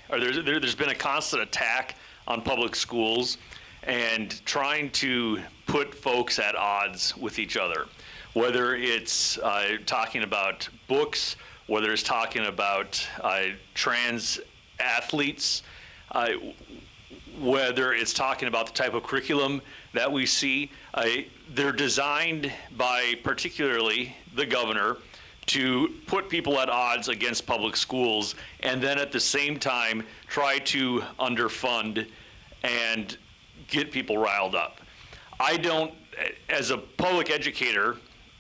there's been a constant attack on public schools and trying to put folks at odds with each other, whether it's talking about books, whether it's talking about trans athletes, whether it's talking about the type of curriculum that we see. They're designed by particularly the governor to put people at odds against public schools and then at the same time try to underfund and get people riled up. As a public educator,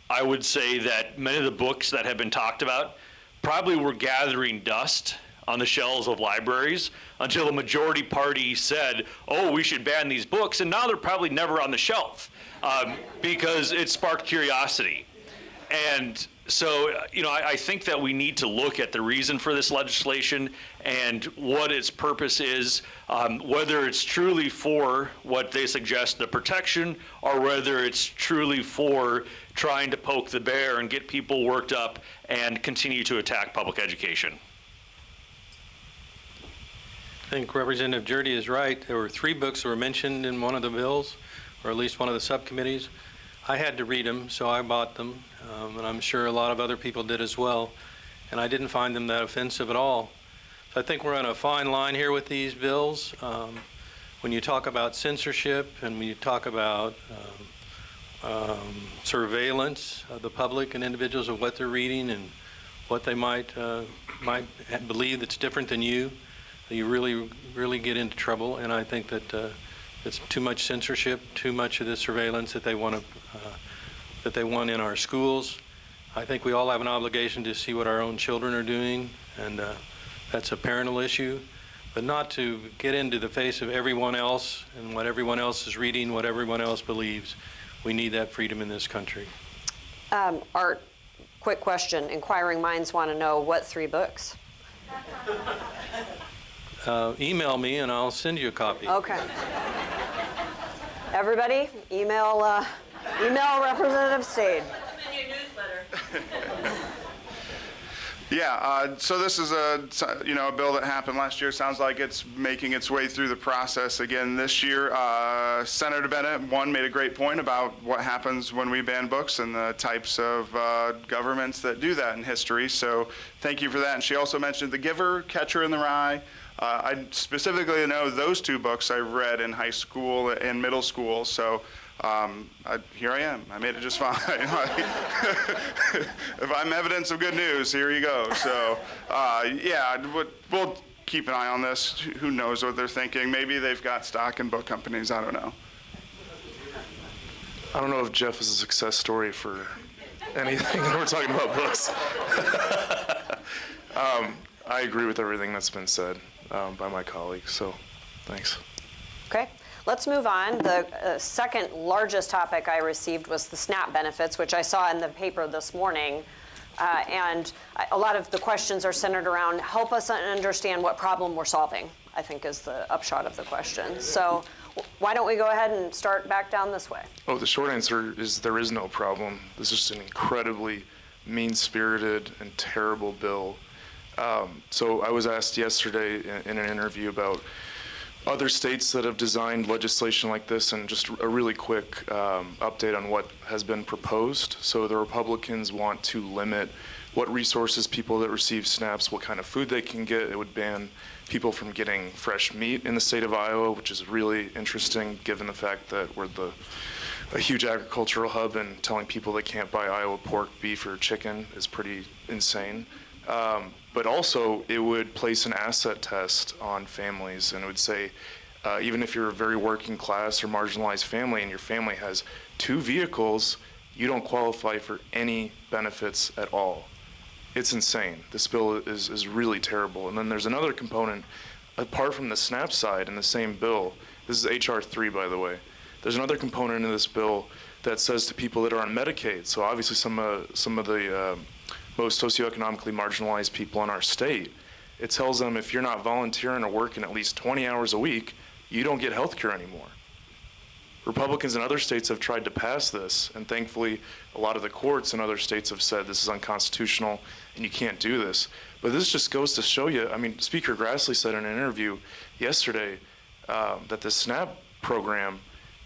I would say that many of the books that have been talked about probably were gathering dust on the shelves of libraries until the majority party said, oh, we should ban these books, and now they're probably never on the shelf because it sparked curiosity. And so, I think that we need to look at the reason for this legislation and what its purpose is, whether it's truly for what they suggest, the protection, or whether it's truly for trying to poke the bear and get people worked up and continue to attack public education. I think Representative Jurdy is right. There were 3 books that were mentioned in one of the bills, or at least one of the subcommittees. I had to read them, so I bought them, and I'm sure a lot of other people did as well, and I didn't find them that offensive at all. So I think we're on a fine line here with these bills. When you talk about censorship and when you talk about surveillance of the public and individuals of what they're reading and what they might believe that's different than you really get into trouble. And I think that it's too much censorship, too much of this surveillance that they want in our schools. I think we all have an obligation to see what our own children are doing, and that's a parental issue, but not to get into the face of everyone else and what everyone else is reading, what everyone else believes. We need that freedom in this country. Art, quick question. Inquiring minds want to know what 3 books? Email me and I'll send you a copy. Okay. Everybody, email Representative Stade. In your newsletter. Yeah, so this is a bill that happened last year. Sounds like it's making its way through the process again this year. Senator Bennett, made a great point about what happens when we ban books and the types of governments that do that in history. So thank you for that. And she also mentioned The Giver, Catcher in the Rye. I specifically know those 2 books I read in high school and middle school. So here I am. I made it just fine. If I'm evidence of good news, here you go. So, we'll keep an eye on this. Who knows what they're thinking? Maybe they've got stock in book companies. I don't know. I don't know if Jeff is a success story for anything when we're talking about books. I agree with everything that's been said by my colleagues, so thanks. Okay. Let's move on. The second largest topic I received was the SNAP benefits, which I saw in the paper this morning. And a lot of the questions are centered around help us understand what problem we're solving, I think is the upshot of the question. So why don't we go ahead and start back down this way? Oh, the short answer is there is no problem. This is an incredibly mean-spirited and terrible bill. So I was asked yesterday in an interview about other states that have designed legislation like this, and just a really quick update on what has been proposed. So the Republicans want to limit what resources people that receive SNAPs, what kind of food they can get. It would ban people from getting fresh meat in the state of Iowa, which is really interesting given the fact that we're a huge agricultural hub, and telling people they can't buy Iowa pork, beef, or chicken is pretty insane. But also, it would place an asset test on families, and it would say, even if you're a very working class or marginalized family and your family has 2 vehicles, you don't qualify for any benefits at all. It's insane. This bill is really terrible. And then there's another component, apart from the SNAP side in the same bill. This is H.R. 3, by the way. There's another component in this bill that says to people that are on Medicaid, so obviously some of the most socioeconomically marginalized people in our state, it tells them if you're not volunteering or working at least 20 hours a week, you don't get health care anymore. Republicans in other states have tried to pass this, and thankfully a lot of the courts in other states have said this is unconstitutional and you can't do this. But this just goes to show you, I mean, Speaker Grassley said in an interview yesterday that the SNAP program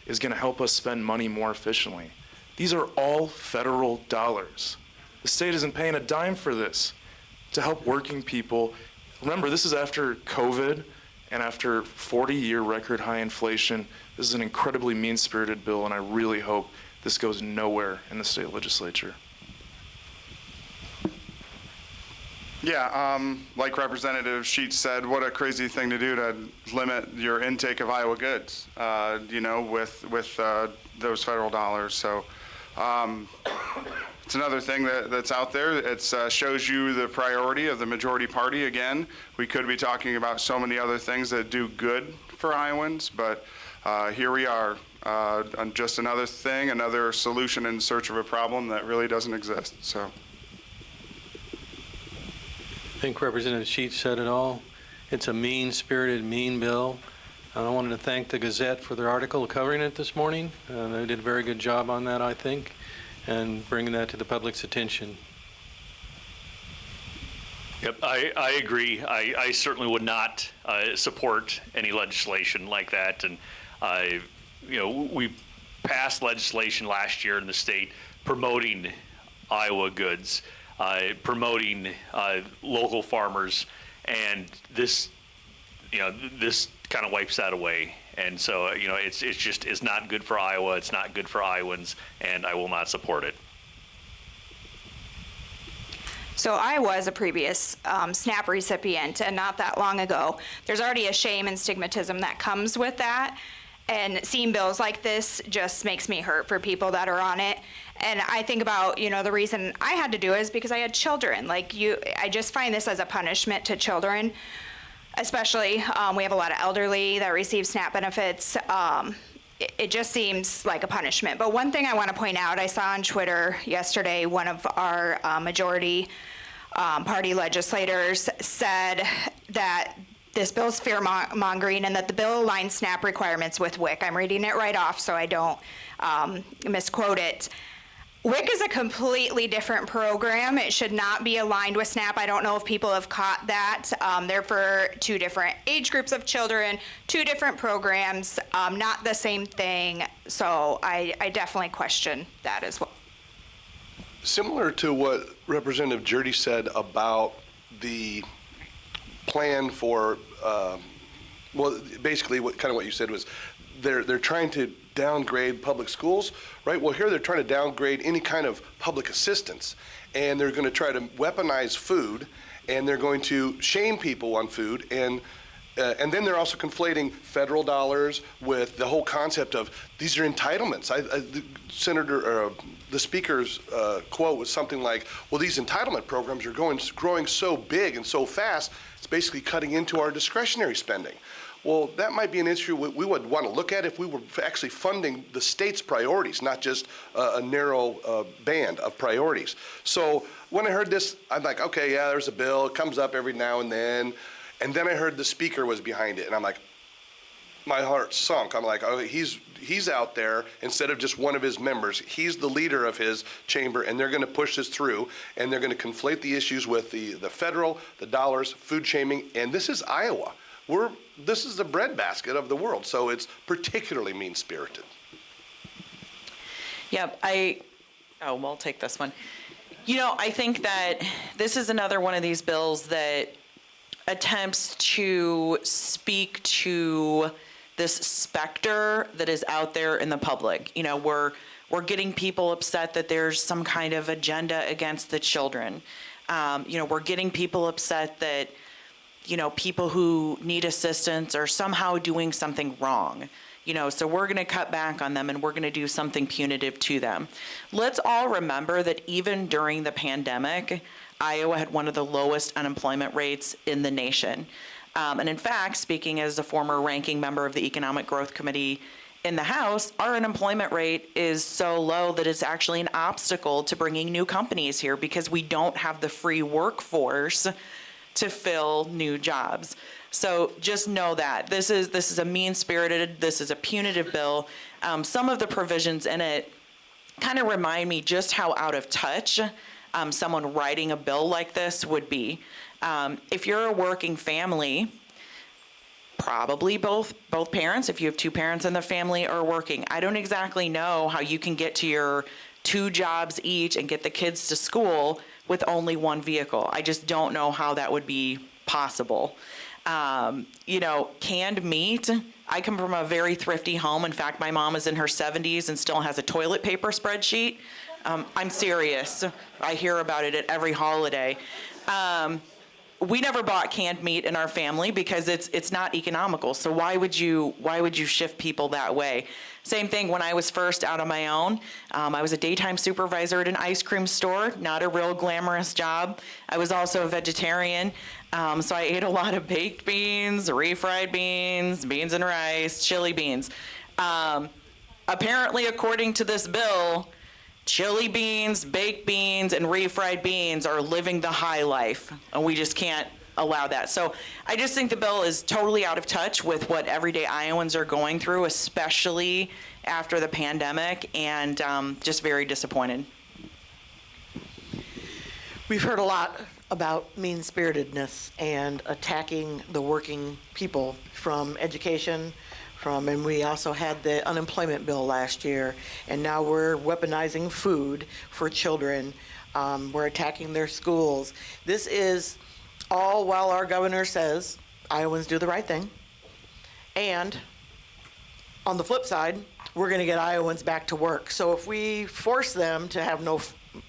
is going to help us spend money more efficiently. These are all federal dollars. The state isn't paying a dime for this to help working people. Remember, this is after COVID and after 40-year record high inflation. This is an incredibly mean-spirited bill, and I really hope this goes nowhere in the state legislature. Yeah, like Representative Sheets said, what a crazy thing to do to limit your intake of Iowa goods, you know, with those federal dollars. So it's another thing that's out there. It shows you the priority of the majority party. Again, we could be talking about so many other things that do good for Iowans, but here we are on just another thing, another solution in search of a problem that really doesn't exist. So. I think Representative Sheets said it all. It's a mean-spirited, mean bill. I wanted to thank the Gazette for their article covering it this morning. They did a very good job on that, I think, and bringing that to the public's attention. Yep, I agree. I certainly would not support any legislation like that. And, you know, we passed legislation last year in the state promoting Iowa goods, promoting local farmers, and this, you know, this kind of wipes that away. And so, you know, it's not good for Iowa. It's not good for Iowans, and I will not support it. So I was a previous SNAP recipient, and not that long ago. There's already a shame and stigmatism that comes with that. And seeing bills like this just makes me hurt for people that are on it. And I think about, you know, the reason I had to do it is because I had children. I just find this as a punishment to children, especially we have a lot of elderly that receive SNAP benefits. It just seems like a punishment. But one thing I want to point out, I saw on Twitter yesterday, one of our majority party legislators said that this bill's fear-mongering and that the bill aligns SNAP requirements with WIC. I'm reading it right off so I don't misquote it. WIC is a completely different program. It should not be aligned with SNAP. I don't know if people have caught that. They're for two different age groups of children, two different programs, not the same thing. So I definitely question that as well. Similar to what Representative Jurdy said about the plan for, well, basically what you said was they're trying to downgrade public schools, right? Well, here they're trying to downgrade any kind of public assistance, and they're going to try to weaponize food, and they're going to shame people on food, and then they're also conflating federal dollars with the whole concept of these are entitlements. The speaker's quote was something like, well, these entitlement programs are growing so big and so fast, it's basically cutting into our discretionary spending. Well, that might be an issue we would want to look at if we were actually funding the state's priorities, not just a narrow band of priorities. So when I heard this, I'm like, okay, yeah, there's a bill. It comes up every now and then. And then I heard the speaker was behind it, and I'm like, my heart sunk. I'm like, oh, he's out there instead of just one of his members. He's the leader of his chamber, and they're going to push this through, and they're going to conflate the issues with the federal, the dollars, food shaming, and this is Iowa. This is the breadbasket of the world, so it's particularly mean-spirited. Yep, I'll take this one. You know, I think that this is another one of these bills that attempts to speak to this specter that is out there in the public. You know, we're getting people upset that there's some kind of agenda against the children. You know, we're getting people upset that, you know, people who need assistance are somehow doing something wrong. You know, so we're going to cut back on them and we're going to do something punitive to them. Let's all remember that even during the pandemic, Iowa had one of the lowest unemployment rates in the nation. And in fact, speaking as a former ranking member of the Economic Growth Committee in the House, our unemployment rate is so low that it's actually an obstacle to bringing new companies here because we don't have the free workforce to fill new jobs. So just know that this is a mean-spirited, this is a punitive bill. Some of the provisions in it kind of remind me just how out of touch someone writing a bill like this would be. If you're a working family, probably both parents, if you have two parents in the family, are working. I don't exactly know how you can get to your 2 jobs each and get the kids to school with only 1 vehicle. I just don't know how that would be possible. Canned meat. I come from a very thrifty home. In fact, my mom is in her 70s and still has a toilet paper spreadsheet. I'm serious. I hear about it at every holiday. We never bought canned meat in our family because it's not economical. So why would you shift people that way? Same thing when I was first out on my own. I was a daytime supervisor at an ice cream store, not a real glamorous job. I was also a vegetarian, so I ate a lot of baked beans, refried beans, beans and rice, chili beans. Apparently, according to this bill, chili beans, baked beans, and refried beans are living the high life, and we just can't allow that. So I just think the bill is totally out of touch with what everyday Iowans are going through, especially after the pandemic, and just very disappointed. We've heard a lot about mean-spiritedness and attacking the working people from education, and we also had the unemployment bill last year, and now we're weaponizing food for children. We're attacking their schools. This is all while our governor says Iowans do the right thing. And on the flip side, we're going to get Iowans back to work. So if we force them to have no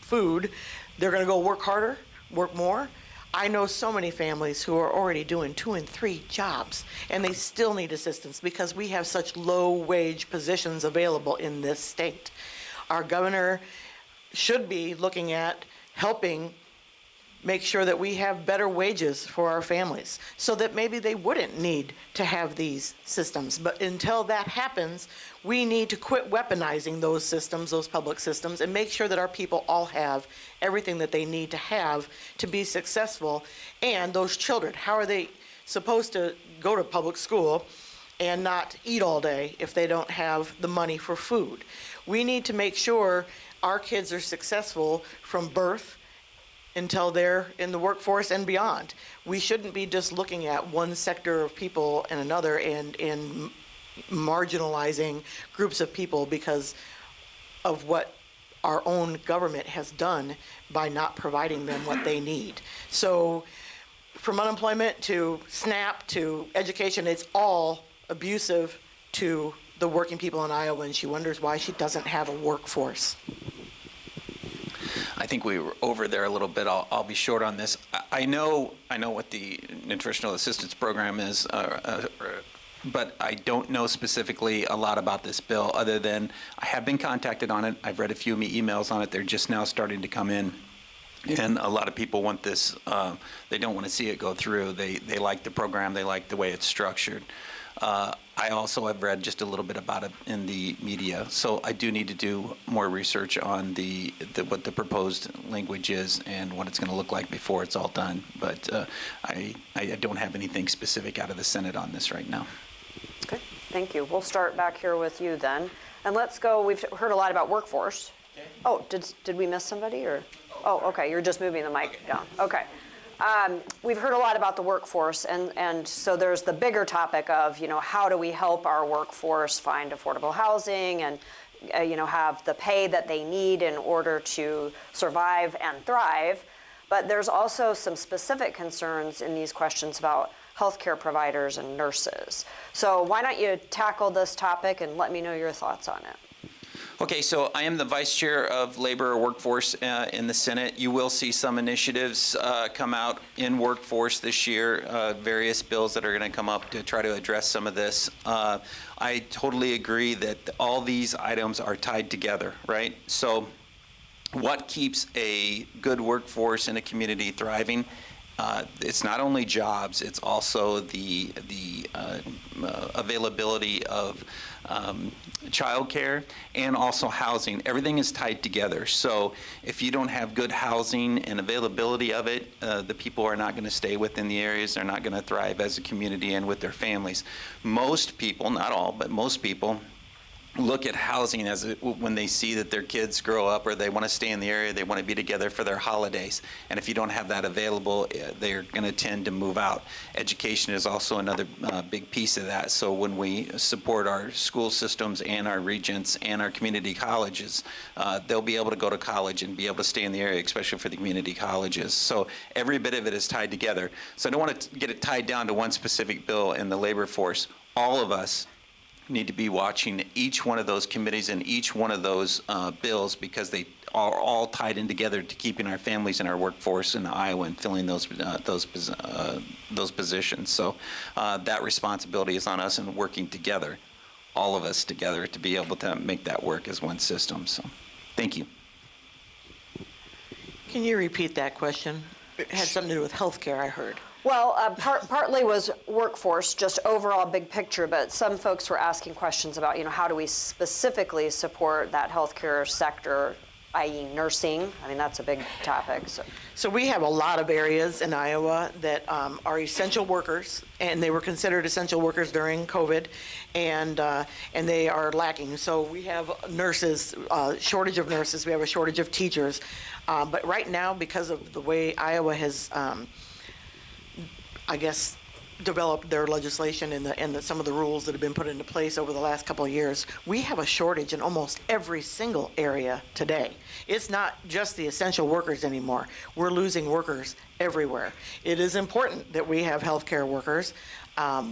food, they're going to go work harder, work more. I know so many families who are already doing 2 and 3 jobs, and they still need assistance because we have such low-wage positions available in this state. Our governor should be looking at helping make sure that we have better wages for our families so that maybe they wouldn't need to have these systems. But until that happens, we need to quit weaponizing those systems, those public systems, and make sure that our people all have everything that they need to have to be successful. And those children, how are they supposed to go to public school and not eat all day if they don't have the money for food? We need to make sure our kids are successful from birth until they're in the workforce and beyond. We shouldn't be just looking at one sector of people and another and marginalizing groups of people because of what our own government has done by not providing them what they need. So from unemployment to SNAP to education, it's all abusive to the working people in Iowa, and she wonders why she doesn't have a workforce. I think we were over there a little bit. I'll be short on this. I know what the nutritional assistance program is, but I don't know specifically a lot about this bill other than I have been contacted on it. I've read a few emails on it. They're just now starting to come in. And a lot of people want this, they don't want to see it go through. They like the program. They like the way it's structured. I also have read just a little bit about it in the media, so I do need to do more research on what the proposed language is and what it's going to look like before it's all done. But I don't have anything specific out of the Senate on this right now. Okay, thank you. We'll start back here with you then. And let's go, we've heard a lot about workforce. Okay. Oh, did we miss somebody or? Oh, okay, you're just moving the mic down. Okay. We've heard a lot about the workforce, and so there's the bigger topic of, how do we help our workforce find affordable housing and, have the pay that they need in order to survive and thrive. But there's also some specific concerns in these questions about healthcare providers and nurses. So why don't you tackle this topic and let me know your thoughts on it. Okay, so I am the Vice Chair of Labor Workforce in the Senate. You will see some initiatives come out in workforce this year, various bills that are going to come up to try to address some of this. I totally agree that all these items are tied together, right? So what keeps a good workforce in a community thriving it's not only jobs, it's also the availability of childcare and also housing. Everything is tied together. So if you don't have good housing and availability of it, the people are not going to stay within the areas. They're not going to thrive as a community and with their families. Most people, not all, but most people, look at housing as when they see that their kids grow up or they want to stay in the area, they want to be together for their holidays. And if you don't have that available, they're going to tend to move out. Education is also another big piece of that. So when we support our school systems and our regents and our community colleges, they'll be able to go to college and be able to stay in the area, especially for the community colleges. So every bit of it is tied together. So I don't want to get it tied down to one specific bill in the labor force. All of us need to be watching each one of those committees and each one of those bills, because they are all tied in together to keeping our families and our workforce in Iowa and filling those positions. So that responsibility is on us and working together, all of us together, to be able to make that work as one system. So thank you. Can you repeat that question? It had something to do with healthcare, I heard. Well, partly was workforce, just overall big picture, but some folks were asking questions about, how do we specifically support that healthcare sector, i.e. nursing? I mean, that's a big topic. So we have a lot of areas in Iowa that are essential workers, and they were considered essential workers during COVID, and they are lacking. So we have nurses, shortage of nurses. We have a shortage of teachers. But right now, because of the way Iowa has developed their legislation and some of the rules that have been put into place over the last couple of years, we have a shortage in almost every single area today. It's not just the essential workers anymore. We're losing workers everywhere. It is important that we have healthcare workers.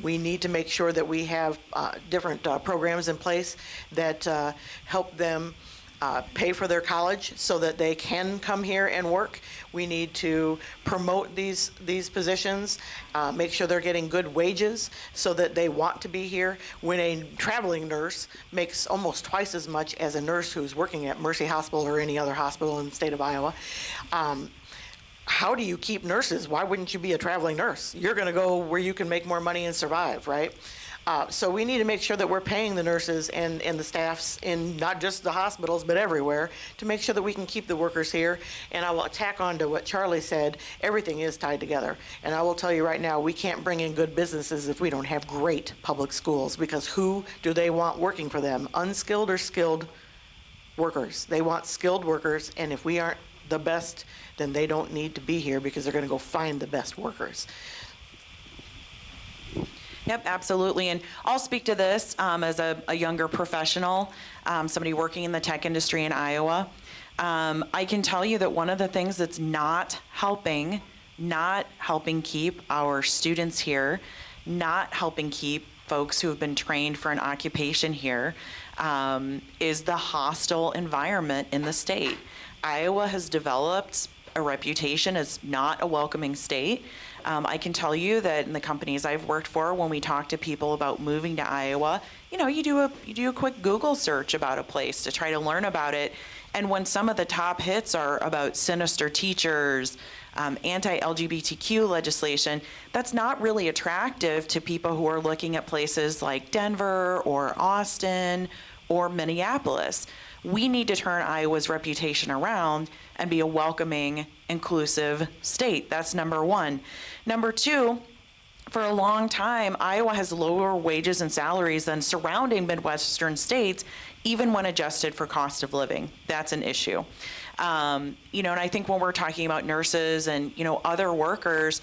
We need to make sure that we have different programs in place that help them pay for their college so that they can come here and work. We need to promote these positions, make sure they're getting good wages so that they want to be here. When a traveling nurse makes almost twice as much as a nurse who's working at Mercy Hospital or any other hospital in the state of Iowa, how do you keep nurses? Why wouldn't you be a traveling nurse? You're going to go where you can make more money and survive, right? So we need to make sure that we're paying the nurses and the staffs in not just the hospitals, but everywhere, to make sure that we can keep the workers here. And I will tack on to what Charlie said, everything is tied together. And I will tell you right now, we can't bring in good businesses if we don't have great public schools, because who do they want working for them? Unskilled or skilled workers? They want skilled workers, and if we aren't the best, then they don't need to be here, because they're going to go find the best workers. Yep, absolutely. And I'll speak to this as a younger professional, somebody working in the tech industry in Iowa. I can tell you that one of the things that's not helping keep our students here, not helping keep folks who have been trained for an occupation here, is the hostile environment in the state. Iowa has developed a reputation as not a welcoming state. I can tell you that in the companies I've worked for, when we talk to people about moving to Iowa, you do a quick Google search about a place to try to learn about it. And when some of the top hits are about sinister teachers, anti-LGBTQ legislation, that's not really attractive to people who are looking at places like Denver or Austin or Minneapolis. We need to turn Iowa's reputation around and be a welcoming, inclusive state. That's number one. Number two, for a long time, Iowa has lower wages and salaries than surrounding Midwestern states, even when adjusted for cost of living. That's an issue. And I think when we're talking about nurses and, other workers,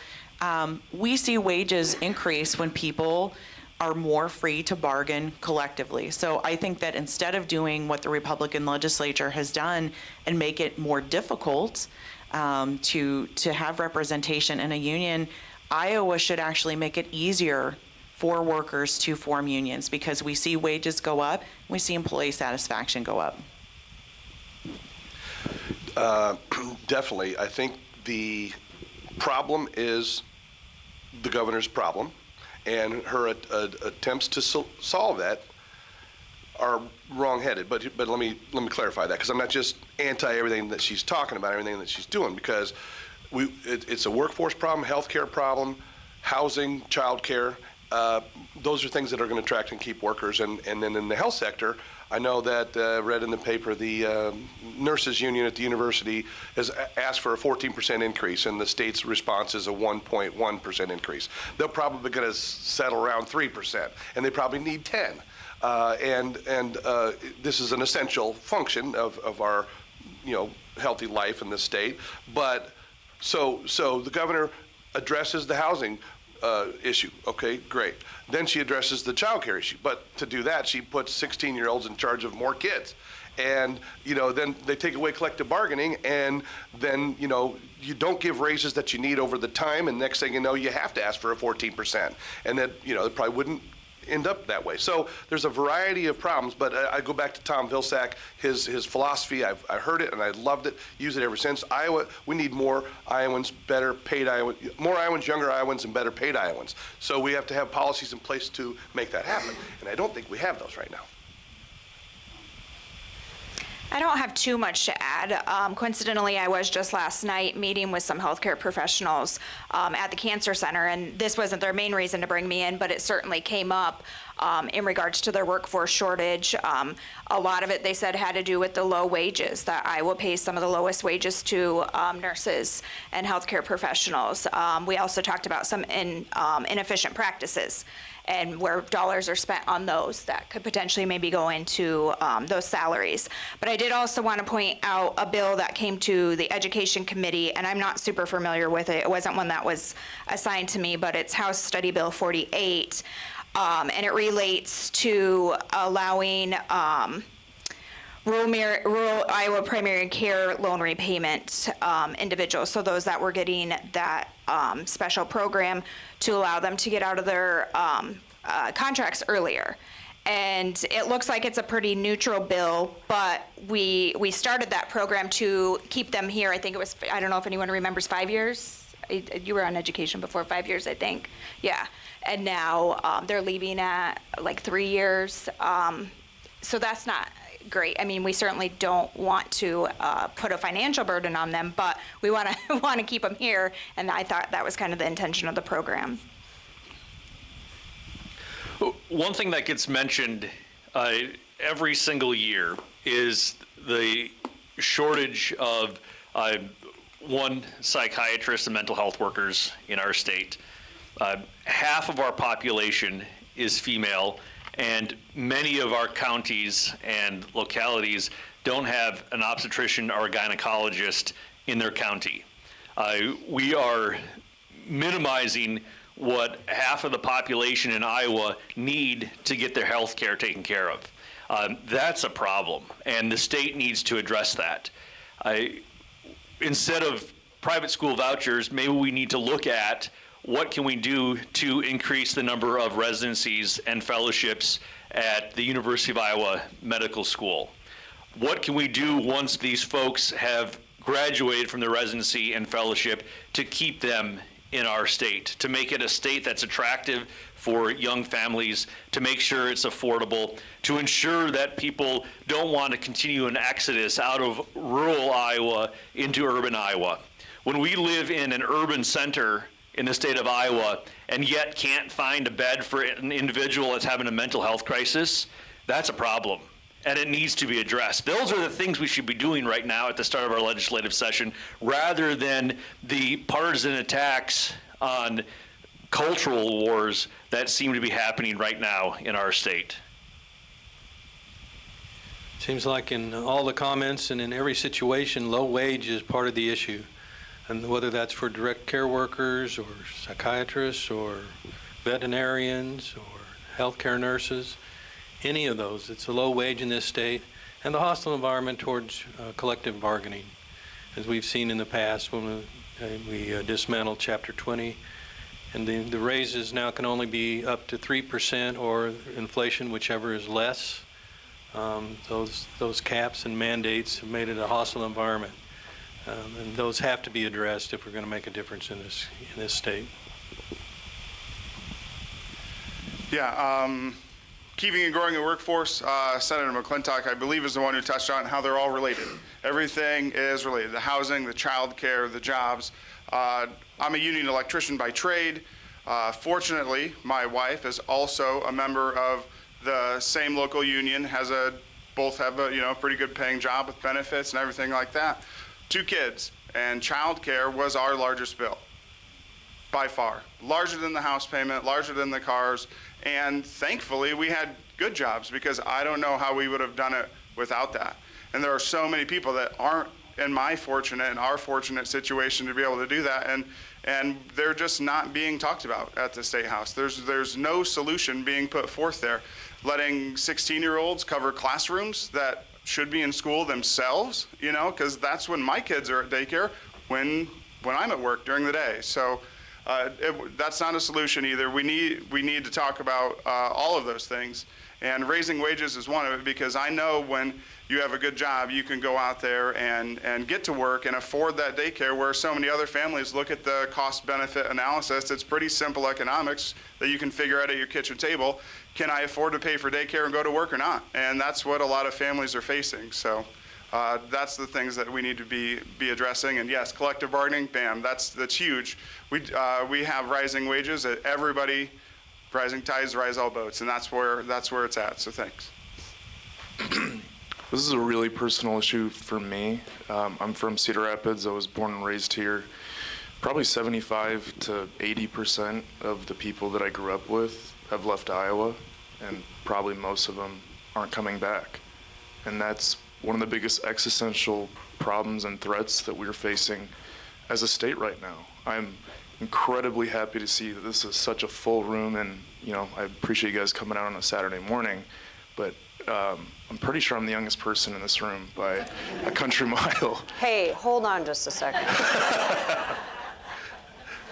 we see wages increase when people are more free to bargain collectively. So I think that instead of doing what the Republican legislature has done and make it more difficult to have representation in a union, Iowa should actually make it easier for workers to form unions, because we see wages go up, we see employee satisfaction go up. Definitely. I think the problem is the governor's problem, and her attempts to solve that are wrong-headed. But let me clarify that, because I'm not just anti everything that she's talking about, everything that she's doing, because it's a workforce problem, healthcare problem, housing, childcare. Those are things that are going to attract and keep workers. And then in the health sector, I know that read in the paper the nurses union at the university has asked for a 14% increase, and the state's response is a 1.1% increase. They're probably going to settle around 3%, and they probably need 10. This is an essential function of our, healthy life in this state. But so the governor addresses the housing issue. Okay, great. Then she addresses the child care issue. But to do that, she puts 16-year-olds in charge of more kids. And, then they take away collective bargaining, and then, you don't give raises that you need over the time, and next thing you know, you have to ask for a 14%. And that, it probably wouldn't end up that way. So there's a variety of problems, but I go back to Tom Vilsack, his philosophy. I heard it and I loved it, used it ever since. Iowa, we need more Iowans, better paid Iowans, more Iowans, younger Iowans, and better paid Iowans. So we have to have policies in place to make that happen. And I don't think we have those right now. I don't have too much to add. Coincidentally, I was just last night meeting with some healthcare professionals at the Cancer Center, and this wasn't their main reason to bring me in, but it certainly came up in regards to their workforce shortage. A lot of it, they said, had to do with the low wages, that Iowa pays some of the lowest wages to nurses and healthcare professionals. We also talked about some inefficient practices and where dollars are spent on those that could potentially maybe go into those salaries. But I did also want to point out a bill that came to the Education Committee, and I'm not super familiar with it. It wasn't one that was assigned to me, but it's House Study Bill 48, and it relates to allowing rural Iowa primary care loan repayment individuals, so those that were getting that special program, to allow them to get out of their contracts earlier. And it looks like it's a pretty neutral bill, but we started that program to keep them here. I think it was, I don't know if anyone remembers, 5 years? You were on education before, 5 years, I think. Yeah. And now they're leaving at like 3 years. So that's not great. I mean, we certainly don't want to put a financial burden on them, but we want to keep them here, and I thought that was kind of the intention of the program. One thing that gets mentioned every single year is the shortage of one, psychiatrists and mental health workers in our state. Half of our population is female, and many of our counties and localities don't have an obstetrician or a gynecologist in their county. We are minimizing what half of the population in Iowa need to get their health care taken care of. That's a problem, and the state needs to address that. Instead of private school vouchers, maybe we need to look at what can we do to increase the number of residencies and fellowships at the University of Iowa Medical School. What can we do once these folks have graduated from their residency and fellowship to keep them in our state, to make it a state that's attractive for young families, to make sure it's affordable, to ensure that people don't want to continue an exodus out of rural Iowa into urban Iowa. When we live in an urban center in the state of Iowa and yet can't find a bed for an individual that's having a mental health crisis, that's a problem. And it needs to be addressed. Those are the things we should be doing right now at the start of our legislative session, rather than the partisan attacks on cultural wars that seem to be happening right now in our state. Seems like in all the comments and in every situation, low wage is part of the issue. And whether that's for direct care workers or psychiatrists or veterinarians or healthcare nurses, any of those, it's a low wage in this state, and the hostile environment towards collective bargaining, as we've seen in the past when we dismantled Chapter 20, and the raises now can only be up to 3% or inflation, whichever is less. Those caps and mandates have made it a hostile environment, and those have to be addressed if we're going to make a difference in this state. Yeah. keeping and growing the workforce, Senator McClintock, I believe, is the one who touched on how they're all related. Everything is related, the housing, the child care, the jobs. I'm a union electrician by trade. Fortunately, my wife is also a member of the same local union, both have a pretty good paying job with benefits and everything like that. 2 kids, and child care was our largest bill, by far. Larger than the house payment, larger than the cars, and thankfully we had good jobs, because I don't know how we would have done it without that. And there are so many people that aren't in our fortunate situation to be able to do that, and they're just not being talked about at the State House. There's no solution being put forth there. Letting 16-year-olds cover classrooms that should be in school themselves, because that's when my kids are at daycare, when I'm at work during the day. So that's not a solution either. We need to talk about all of those things, and raising wages is one of it, because I know when you have a good job, you can go out there and get to work and afford that daycare, where so many other families look at the cost-benefit analysis. It's pretty simple economics that you can figure out at your kitchen table. Can I afford to pay for daycare and go to work or not? And that's what a lot of families are facing. So that's the things that we need to be addressing. And yes, collective bargaining, bam, that's huge. We have rising wages. Everybody, rising tides rise all boats, and that's where it's at. So thanks. This is a really personal issue for me. I'm from Cedar Rapids. I was born and raised here. Probably 75 to 80% of the people that I grew up with have left Iowa, and probably most of them aren't coming back. And that's one of the biggest existential problems and threats that we're facing as a state right now. I'm incredibly happy to see that this is such a full room, and I appreciate you guys coming out on a Saturday morning, but I'm pretty sure I'm the youngest person in this room by a country mile. Hey, hold on just a second.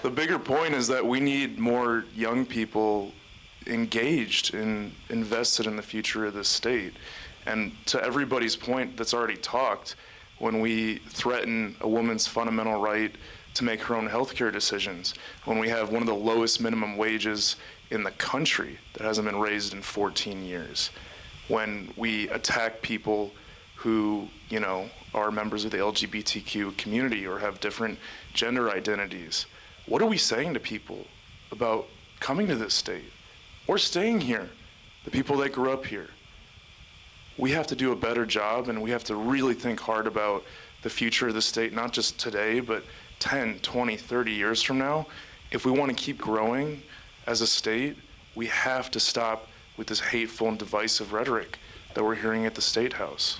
The bigger point is that we need more young people engaged and invested in the future of this state. And to everybody's point that's already talked, when we threaten a woman's fundamental right to make her own healthcare decisions, when we have one of the lowest minimum wages in the country that hasn't been raised in 14 years, when we attack people who, are members of the LGBTQ community or have different gender identities, what are we saying to people about coming to this state or staying here, the people that grew up here? We have to do a better job, and we have to really think hard about the future of the state, not just today, but 10, 20, 30 years from now. If we want to keep growing as a state, we have to stop with this hateful and divisive rhetoric that we're hearing at the State House.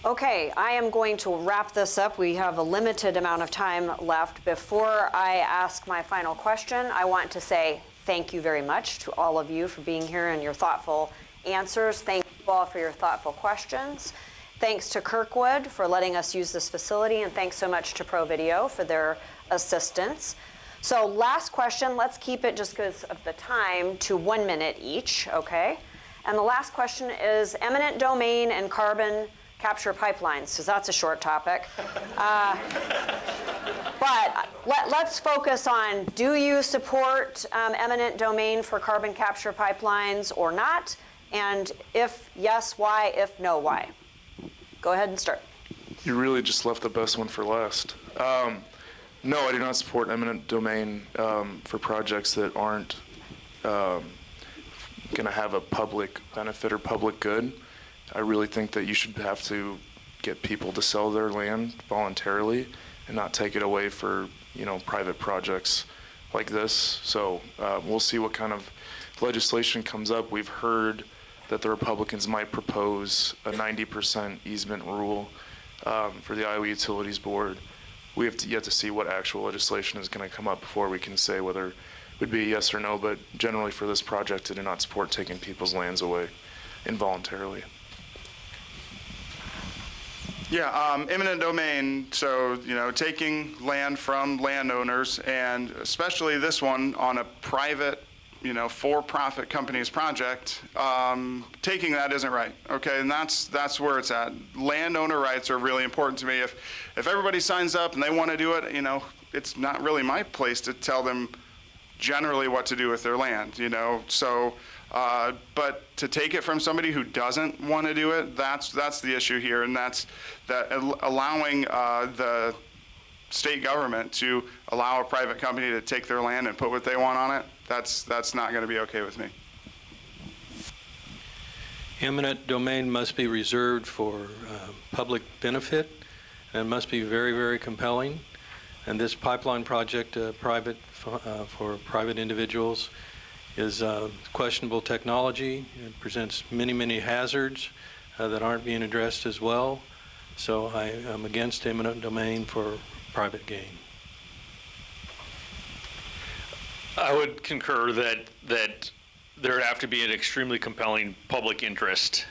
Okay, I am going to wrap this up. We have a limited amount of time left. Before I ask my final question, I want to say thank you very much to all of you for being here and your thoughtful answers. Thank you all for your thoughtful questions. Thanks to Kirkwood for letting us use this facility, and thanks so much to Pro Video for their assistance. So last question, let's keep it, just because of the time, to 1 minute each, okay? And the last question is eminent domain and carbon capture pipelines, because that's a short topic. But let's focus on, do you support eminent domain for carbon capture pipelines or not? And if yes, why? If no, why? Go ahead and start. You really just left the best one for last. No, I do not support eminent domain for projects that aren't going to have a public benefit or public good. I really think that you should have to get people to sell their land voluntarily and not take it away for, private projects like this. So we'll see what kind of legislation comes up. We've heard that the Republicans might propose a 90% easement rule for the Iowa Utilities Board. We have yet to see what actual legislation is going to come up before we can say whether it would be a yes or no, but generally for this project, I do not support taking people's lands away involuntarily. Yeah, eminent domain, so, taking land from landowners, and especially this one on a private, for-profit company's project, taking that isn't right, okay? And that's where it's at. Landowner rights are really important to me. If everybody signs up and they want to do it, it's not really my place to tell them generally what to do with their land, So But to take it from somebody who doesn't want to do it, that's the issue here, and that's that allowing the state government to allow a private company to take their land and put what they want on it. That's not going to be okay with me. Eminent domain must be reserved for public benefit and must be very, very compelling. And this pipeline project, for private individuals, is questionable technology. It presents many, many hazards that aren't being addressed as well. So I am against eminent domain for private gain. I would concur that there would have to be an extremely compelling public interest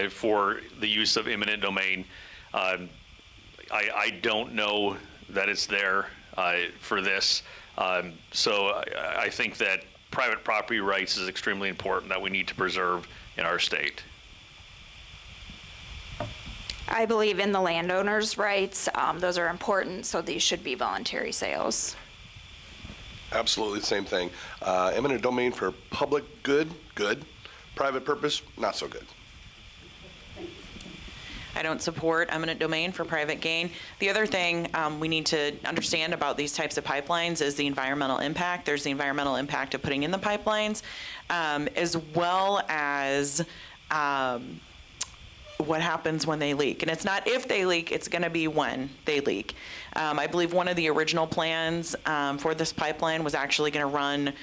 for the use of eminent domain. I don't know that it's there for this. So I think that private property rights is extremely important that we need to preserve in our state. I believe in the landowner's rights. Those are important, so these should be voluntary sales. Absolutely the same thing. Eminent domain for public good, good. Private purpose, not so good. I don't support eminent domain for private gain. The other thing we need to understand about these types of pipelines is the environmental impact. There's the environmental impact of putting in the pipelines, as well as what happens when they leak. And it's not if they leak, it's going to be when they leak. I believe one of the original plans for this pipeline was actually going to run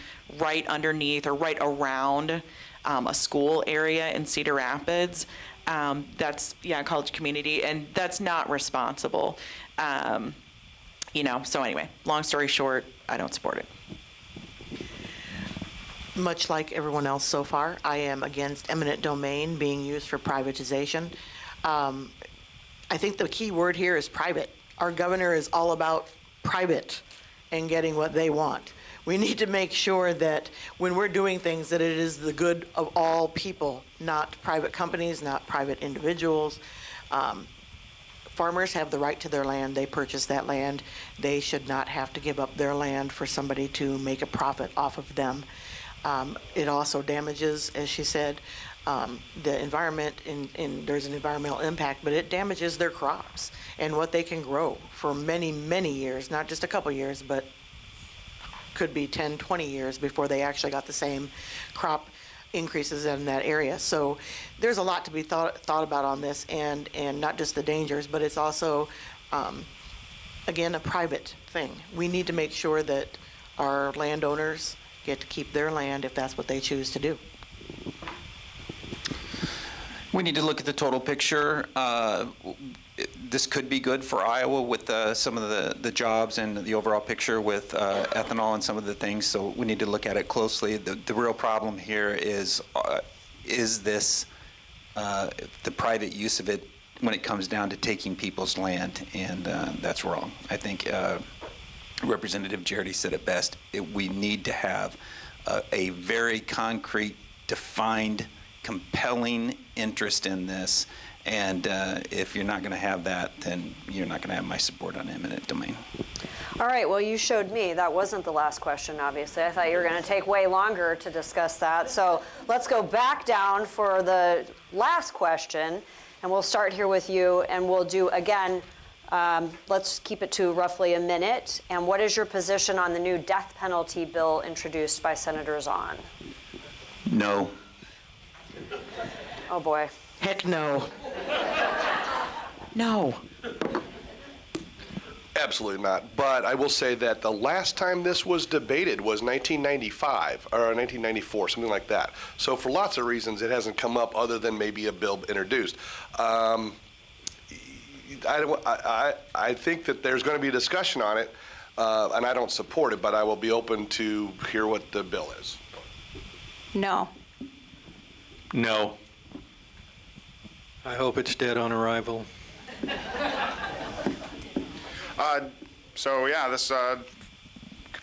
right underneath or right around a school area in Cedar Rapids. That's, college community, and that's not responsible. So anyway, long story short, I don't support it. Much like everyone else so far, I am against eminent domain being used for privatization. I think the key word here is private. Our governor is all about private and getting what they want. We need to make sure that when we're doing things that it is the good of all people, not private companies, not private individuals. Farmers have the right to their land. They purchase that land. They should not have to give up their land for somebody to make a profit off of them. It also damages, as she said, the environment, there's an environmental impact, but it damages their crops and what they can grow for many, many years, not just a couple years, but could be 10, 20 years before they actually got the same crop increases in that area. So there's a lot to be thought about on this, and not just the dangers, but it's also, again, a private thing. We need to make sure that our landowners get to keep their land if that's what they choose to do. We need to look at the total picture. This could be good for Iowa with some of the jobs and the overall picture with ethanol and some of the things. So we need to look at it closely. The real problem here is this the private use of it when it comes down to taking people's land, and that's wrong. I think Representative Jarity said it best. We need to have a very concrete, defined, compelling interest in this. And if you're not going to have that, then you're not going to have my support on eminent domain. All right, well, you showed me that wasn't the last question, obviously. I thought you were going to take way longer to discuss that. So let's go back down for the last question, and we'll start here with you, and we'll do, again, let's keep it to roughly a minute. And what is your position on the new death penalty bill introduced by Senator Zahn? No. Oh, boy. Heck no. No. Absolutely not. But I will say that the last time this was debated was 1995 or 1994, something like that. So for lots of reasons, it hasn't come up other than maybe a bill introduced. I think that there's going to be a discussion on it, and I don't support it, but I will be open to hear what the bill is. No. No. I hope it's dead on arrival. So yeah, this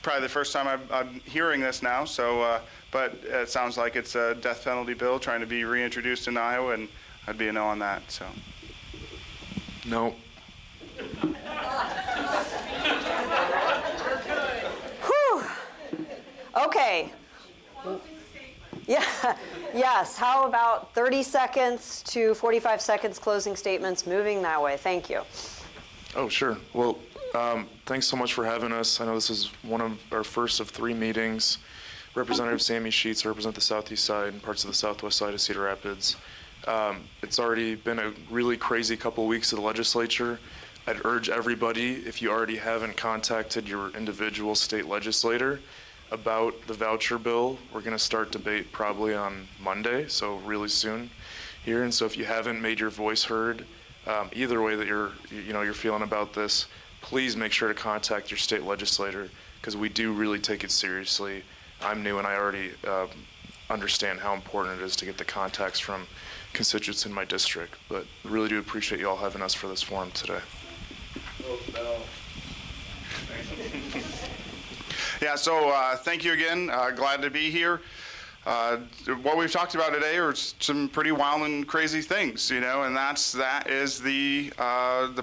probably the first time I'm hearing this now. So, but it sounds like it's a death penalty bill trying to be reintroduced in Iowa, and I'd be a no on that. So. No. Whew. Okay. Yeah, yes. How about 30 seconds to 45 seconds closing statements, moving that way? Thank you. Oh, sure. Well, thanks so much for having us. I know this is one of our first of 3 meetings. Representative Sammy Sheets, I represent the southeast side and parts of the southwest side of Cedar Rapids. It's already been a really crazy couple of weeks of the legislature. I'd urge everybody, if you already haven't contacted your individual state legislator about the voucher bill, we're going to start debate probably on Monday, so really soon here. And so if you haven't made your voice heard, either way that you're feeling about this, please make sure to contact your state legislator, because we do really take it seriously. I'm new and I already understand how important it is to get the contacts from constituents in my district, but really do appreciate you all having us for this forum today. Yeah, so thank you again. Glad to be here. What we've talked about today are some pretty wild and crazy things, and that is the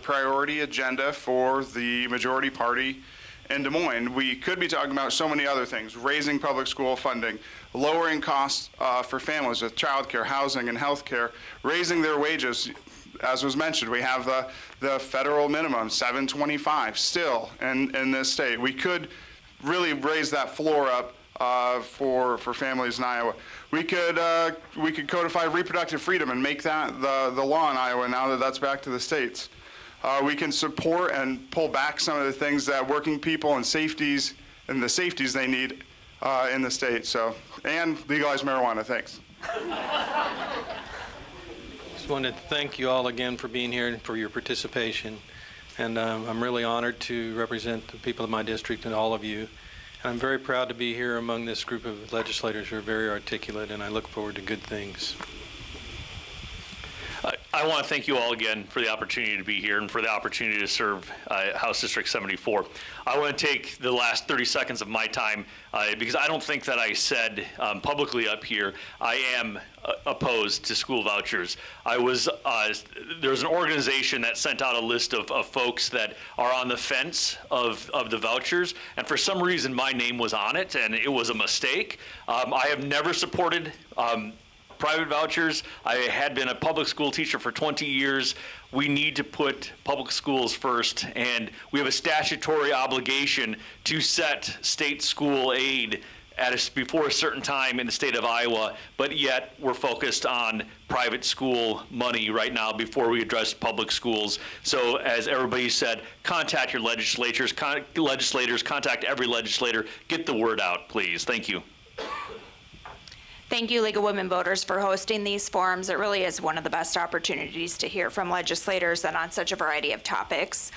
priority agenda for the majority party in Des Moines. We could be talking about so many other things: raising public school funding, lowering costs for families with childcare, housing, and health care, raising their wages. As was mentioned, we have the federal minimum, $7.25, still in this state. We could really raise that floor up for families in Iowa. We could codify reproductive freedom and make that the law in Iowa now that that's back to the states. We can support and pull back some of the things that working people and the safeties they need in the state. So, and legalize marijuana. Thanks. Just wanted to thank you all again for being here and for your participation. And I'm really honored to represent the people of my district and all of you. And I'm very proud to be here among this group of legislators who are very articulate, and I look forward to good things. I want to thank you all again for the opportunity to be here and for the opportunity to serve House District 74. I want to take the last 30 seconds of my time because I don't think that I said publicly up here I am opposed to school vouchers. There's an organization that sent out a list of folks that are on the fence of the vouchers, and for some reason my name was on it, and it was a mistake. I have never supported private vouchers. I had been a public school teacher for 20 years. We need to put public schools first, and we have a statutory obligation to set state school aid before a certain time in the state of Iowa, but yet we're focused on private school money right now before we address public schools. So as everybody said, contact your legislators, contact every legislator, get the word out, please. Thank you. Thank you, League of Women Voters, for hosting these forums. It really is one of the best opportunities to hear from legislators and on such a variety of topics.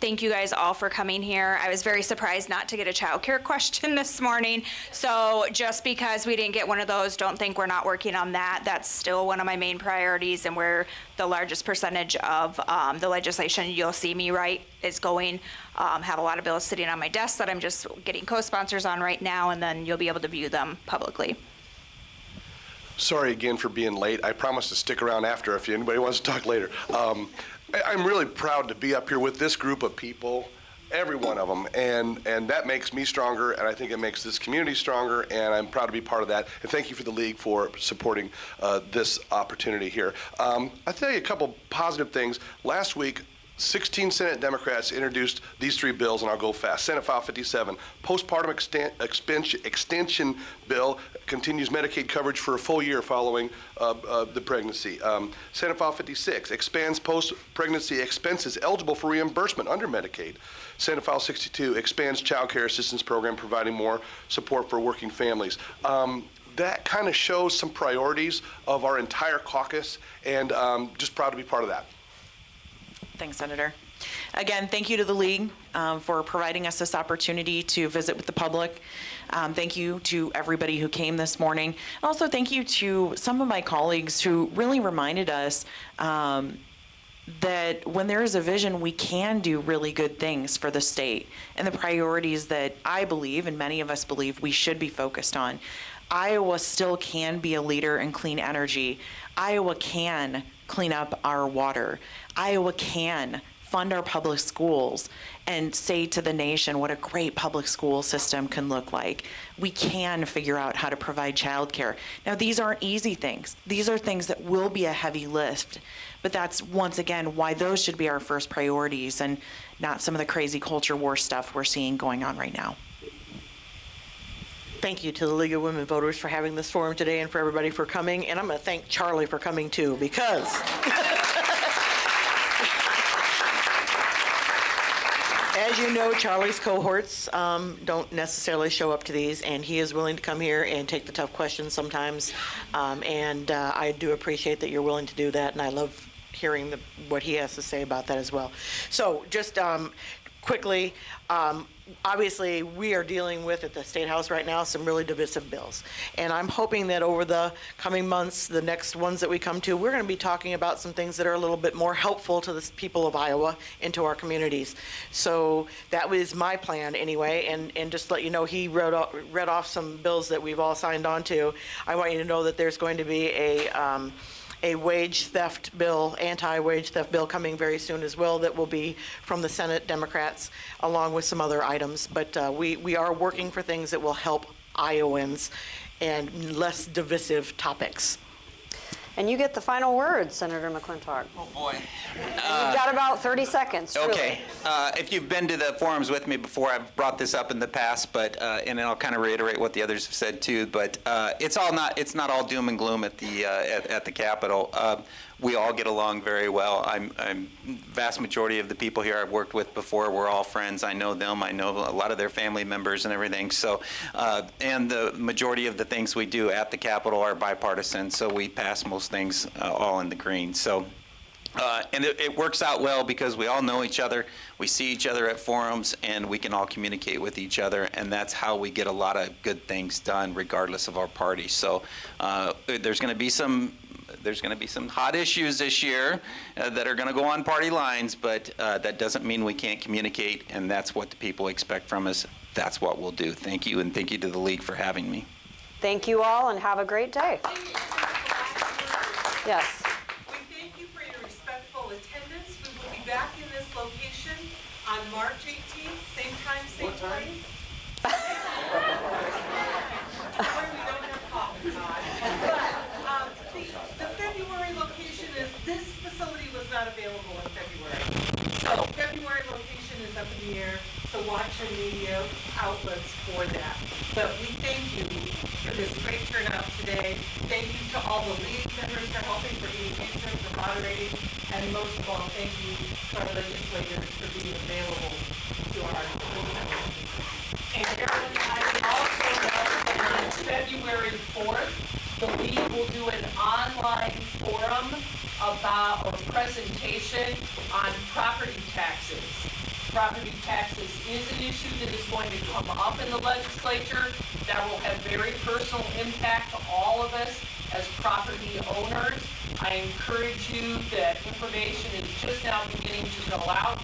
Thank you guys all for coming here. I was very surprised not to get a child care question this morning. So just because we didn't get one of those, don't think we're not working on that. That's still one of my main priorities, and where the largest percentage of the legislation you'll see me write is going. Have a lot of bills sitting on my desk that I'm just getting co-sponsors on right now, and then you'll be able to view them publicly. Sorry again for being late. I promise to stick around after if anybody wants to talk later. I'm really proud to be up here with this group of people, every one of them, and that makes me stronger, and I think it makes this community stronger, and I'm proud to be part of that. And thank you for the League for supporting this opportunity here. I'll tell you a couple positive things. Last week, 16 Senate Democrats introduced these 3 bills, and I'll go fast. Senate File 57, postpartum extension bill, continues Medicaid coverage for a full year following the pregnancy. Senate File 56, expands post-pregnancy expenses eligible for reimbursement under Medicaid. Senate File 62, expands child care assistance program, providing more support for working families. That kind of shows some priorities of our entire caucus, and just proud to be part of that. Thanks, Senator. Again, thank you to the League for providing us this opportunity to visit with the public. Thank you to everybody who came this morning. Also, thank you to some of my colleagues who really reminded us that when there is a vision, we can do really good things for the state and the priorities that I believe, and many of us believe, we should be focused on. Iowa still can be a leader in clean energy. Iowa can clean up our water. Iowa can fund our public schools and say to the nation what a great public school system can look like. We can figure out how to provide childcare. Now, these aren't easy things. These are things that will be a heavy lift, but that's, once again, why those should be our first priorities and not some of the crazy culture war stuff we're seeing going on right now. Thank you to the League of Women Voters for having this forum today and for everybody for coming. And I'm going to thank Charlie for coming too, because as you know, Charlie's cohorts don't necessarily show up to these, and he is willing to come here and take the tough questions sometimes. I do appreciate that you're willing to do that, and I love hearing what he has to say about that as well. So just quickly, obviously, we are dealing with, at the State House right now, some really divisive bills. And I'm hoping that over the coming months, the next ones that we come to, we're going to be talking about some things that are a little bit more helpful to the people of Iowa and to our communities. So that was my plan anyway. And just to let you know, he read off some bills that we've all signed on to. I want you to know that there's going to be a wage theft bill, anti-wage theft bill coming very soon as well that will be from the Senate Democrats, along with some other items. But we are working for things that will help Iowans and less divisive topics. And you get the final word, Senator McClintock. Oh, boy. You've got about 30 seconds, truly. Okay. If you've been to the forums with me before, I've brought this up in the past, but and I'll kind of reiterate what the others have said too. But it's not all doom and gloom at the Capitol. We all get along very well. Vast majority of the people here I've worked with before, we're all friends. I know them. I know a lot of their family members and everything. So, and the majority of the things we do at the Capitol are bipartisan. So we pass most things all in the green. So. And it works out well because we all know each other, we see each other at forums, and we can all communicate with each other, and that's how we get a lot of good things done regardless of our party. So there's going to be some hot issues this year that are going to go on party lines, but that doesn't mean we can't communicate, and that's what the people expect from us. That's what we'll do. Thank you, and thank you to the League for having me. Thank you all, and have a great day. Yes. Back in this location on March 18th, same time, same place. Where we don't have coffee time. But the February location is, this facility was not available in February. So February location is up in the air, so watch your media outlets for that. But we thank you for this great turnout today. Thank you to all the league members for helping, for being patient, for moderating, and most of all, thank you to our legislators for being available to our community. And Aaron, I also know that on February 4th, the league will do an online forum about a presentation on property taxes. Property taxes is an issue that is going to come up in the legislature that will have very personal impact to all of us as property owners. I encourage you that information is just now beginning to go out.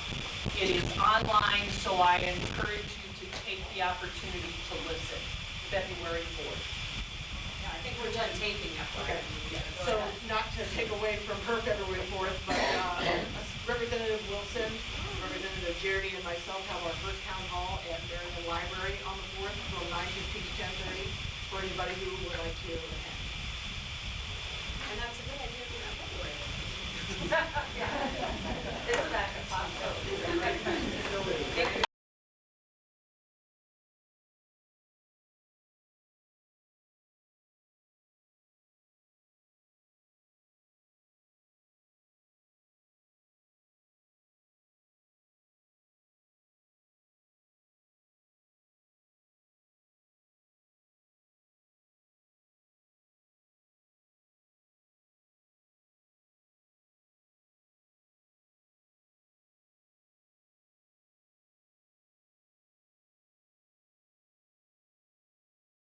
It is online, so I encourage you to take the opportunity to listen. February 4th. Yeah, I think we're done taping that. Okay. So not to take away from her February 4th, but Representative Wilson, Representative Jardy, and myself have our first town hall at Marion Library on the 4th from 9:15 to 10:30 for anybody who would like to attend. And that's a good idea for that February.